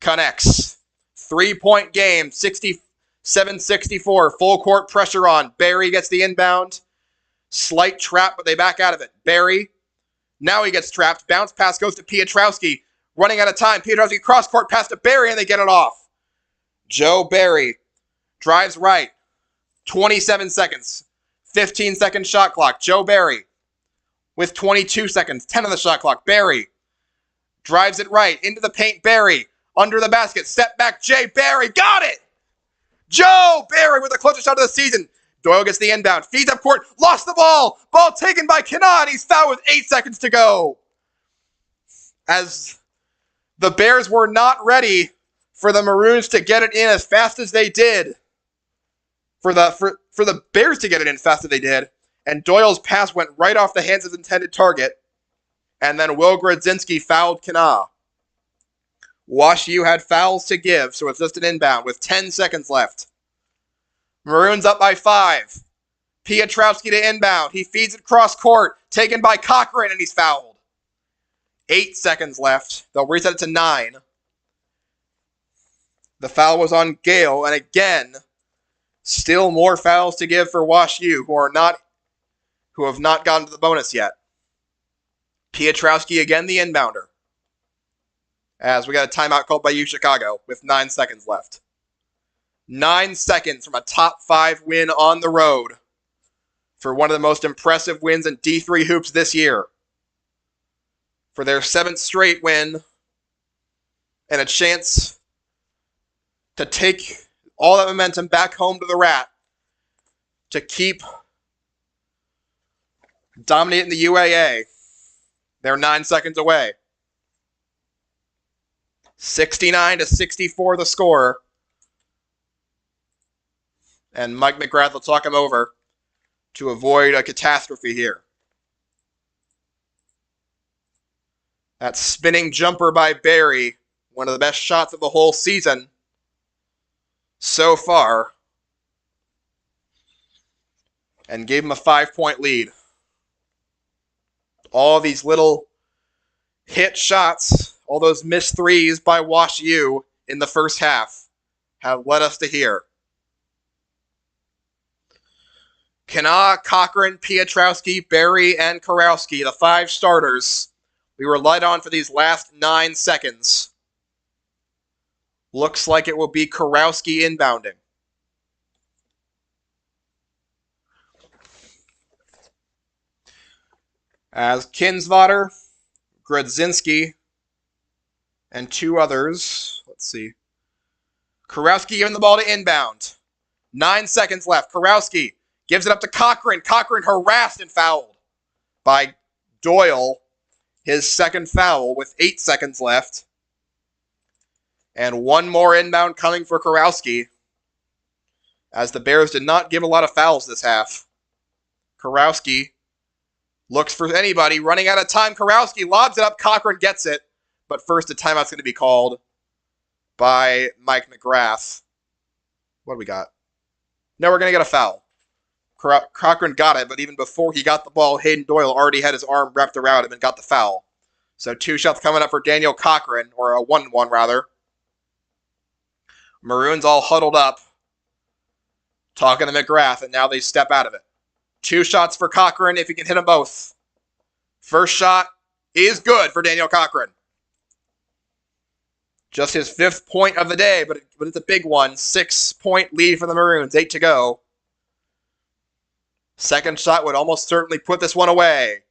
connects. 3-point game, 67-64. Full court pressure on. Barry gets the inbound. Slight trap, but they back out of it. Barry, now he gets trapped. Bounce pass goes to Piotrowski. Running out of time. Piotrowski cross-court pass to Barry, and they get it off. Joe Barry drives right. 27 seconds. 15-second shot clock. Joe Barry with 22 seconds. 10 on the shot clock. Barry drives it right. Into the paint. Barry under the basket. Step back. Jay Barry. Got it! Joe Barry with the closest shot of the season. Doyle gets the inbound. Feeds up court. Lost the ball. Ball taken by Kana, and he's fouled with 8 seconds to go. As the Bears were not ready for the Maroons to get it in as fast as they did. For the Bears to get it in fast as they did. And Doyle's pass went right off the hands of the intended target. And then Will Grodzinski fouled Kana. WashU had fouls to give, so it's just an inbound with 10 seconds left. Maroons up by 5. Piotrowski to inbound. He feeds it cross court. Taken by Cochran, and he's fouled. 8 seconds left. They'll reset it to 9. The foul was on Gale, and again, still more fouls to give for WashU, who have not gotten to the bonus yet. Piotrowski again, the inbounder. As we got a timeout called by U Chicago with 9 seconds left. 9 seconds from a top 5 win on the road for one of the most impressive wins in D3 hoops this year. For their 7th straight win and a chance to take all that momentum back home to the Rat to keep dominating the UAA. They're 9 seconds away. 69-64 the score. And Mike McGrath will talk him over to avoid a catastrophe here. That spinning jumper by Barry, one of the best shots of the whole season so far, and gave him a 5-point lead. All these little hit shots, all those missed threes by WashU in the first half have led us to here. Kana, Cochran, Piotrowski, Barry, and Kurowski, the 5 starters we relied on for these last 9 seconds. Looks like it will be Kurowski inbounding. As Kinsvater, Grodzinski, and 2 others. Let's see. Kurowski giving the ball to inbound. 9 seconds left. Kurowski gives it up to Cochran. Cochran harassed and fouled by Doyle. His 2nd foul with 8 seconds left. And 1 more inbound coming for Kurowski, as the Bears did not give a lot of fouls this half. Kurowski Looks for anybody. Running out of time. Kurowski lobs it up. Cochran gets it. But first, a timeout's going to be called by Mike McGrath. What do we got? No, we're going to get a foul. Cochran got it, but even before he got the ball, Hayden Doyle already had his arm wrapped around him and got the foul. So 2 shots coming up for Daniel Cochran, or a 1-1 rather. Maroons all huddled up, talking to McGrath, and now they step out of it. 2 shots for Cochran if he can hit them both. First shot is good for Daniel Cochran. Just his 5th point of the day, but it's a big one. 6-point lead for the Maroons, 8 to go. Second shot would almost certainly put this one away.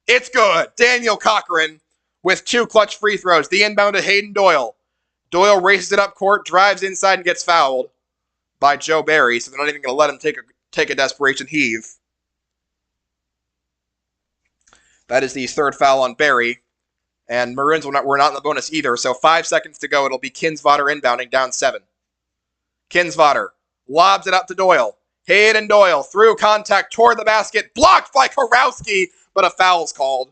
It's good. Daniel Cochran with 2 clutch free throws. The inbound to Hayden Doyle. Doyle races it up court, drives inside, and gets fouled by Joe Barry, so they're not even going to let him take a desperation heave. That is the 3rd foul on Barry. And Maroons were not in the bonus either, so 5 seconds to go. It'll be Kinsvater inbounding, down 7. Kinsvater lobs it up to Doyle. Hayden Doyle through contact toward the basket. Blocked by Kurowski, but a foul's called.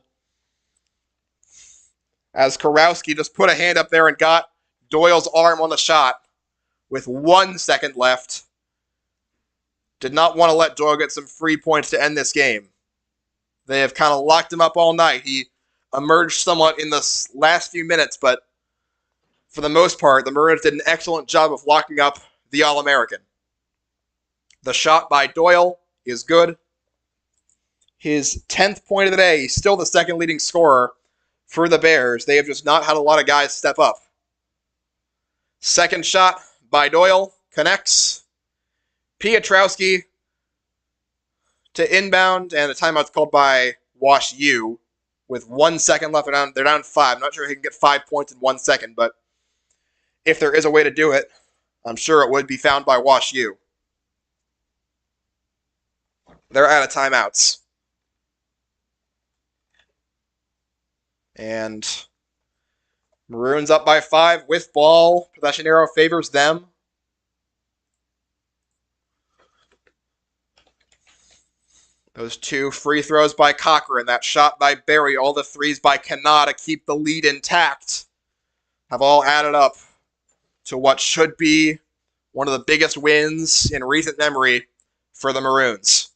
As Kurowski just put a hand up there and got Doyle's arm on the shot with 1 second left. Did not want to let Doyle get some free points to end this game. They have kind of locked him up all night. He emerged somewhat in the last few minutes, but for the most part, the Maroons did an excellent job of locking up the All-American. The shot by Doyle is good. His 10th point of the day. He's still the 2nd leading scorer for the Bears. They have just not had a lot of guys step up. Second shot by Doyle. Connects. Piotrowski to inbound, and the timeout's called by WashU with 1 second left. They're down 5. I'm not sure he can get 5 points in 1 second, but if there is a way to do it, I'm sure it would be found by WashU. They're out of timeouts. And Maroons up by 5 with ball. Possession arrow favors them. Those 2 free throws by Cochran, that shot by Barry, all the 3s by Kanata to keep the lead intact, have all added up to what should be one of the biggest wins in recent memory for the Maroons.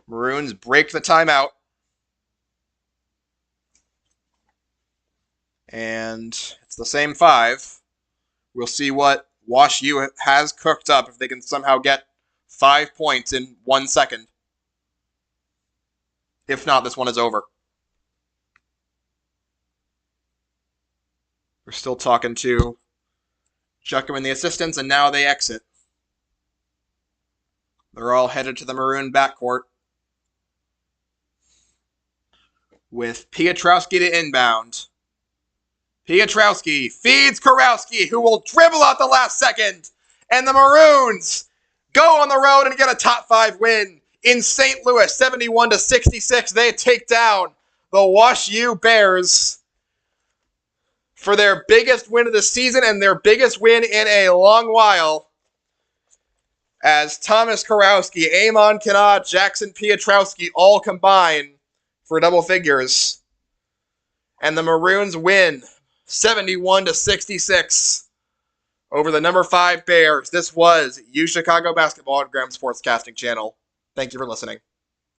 Maroons break the timeout. And it's the same 5. We'll see what WashU has cooked up if they can somehow get 5 points in 1 second. If not, this one is over. We're still talking to Juckum and the assistants, and now they exit. They're all headed to the Maroon backcourt, with Piotrowski to inbound. Piotrowski feeds Kurowski, who will dribble out the last second. And the Maroons go on the road and get a top 5 win in St. Louis, 71-66. They take down the WashU Bears for their biggest win of the season and their biggest win in a long while. As Thomas Kurowski, Amon Kanat, Jackson Piotrowski all combine for double figures. And the Maroons win 71-66 over the number 5 Bears. This was WashU Chicago Basketball on Graham Sportscasting Channel. Thank you for listening.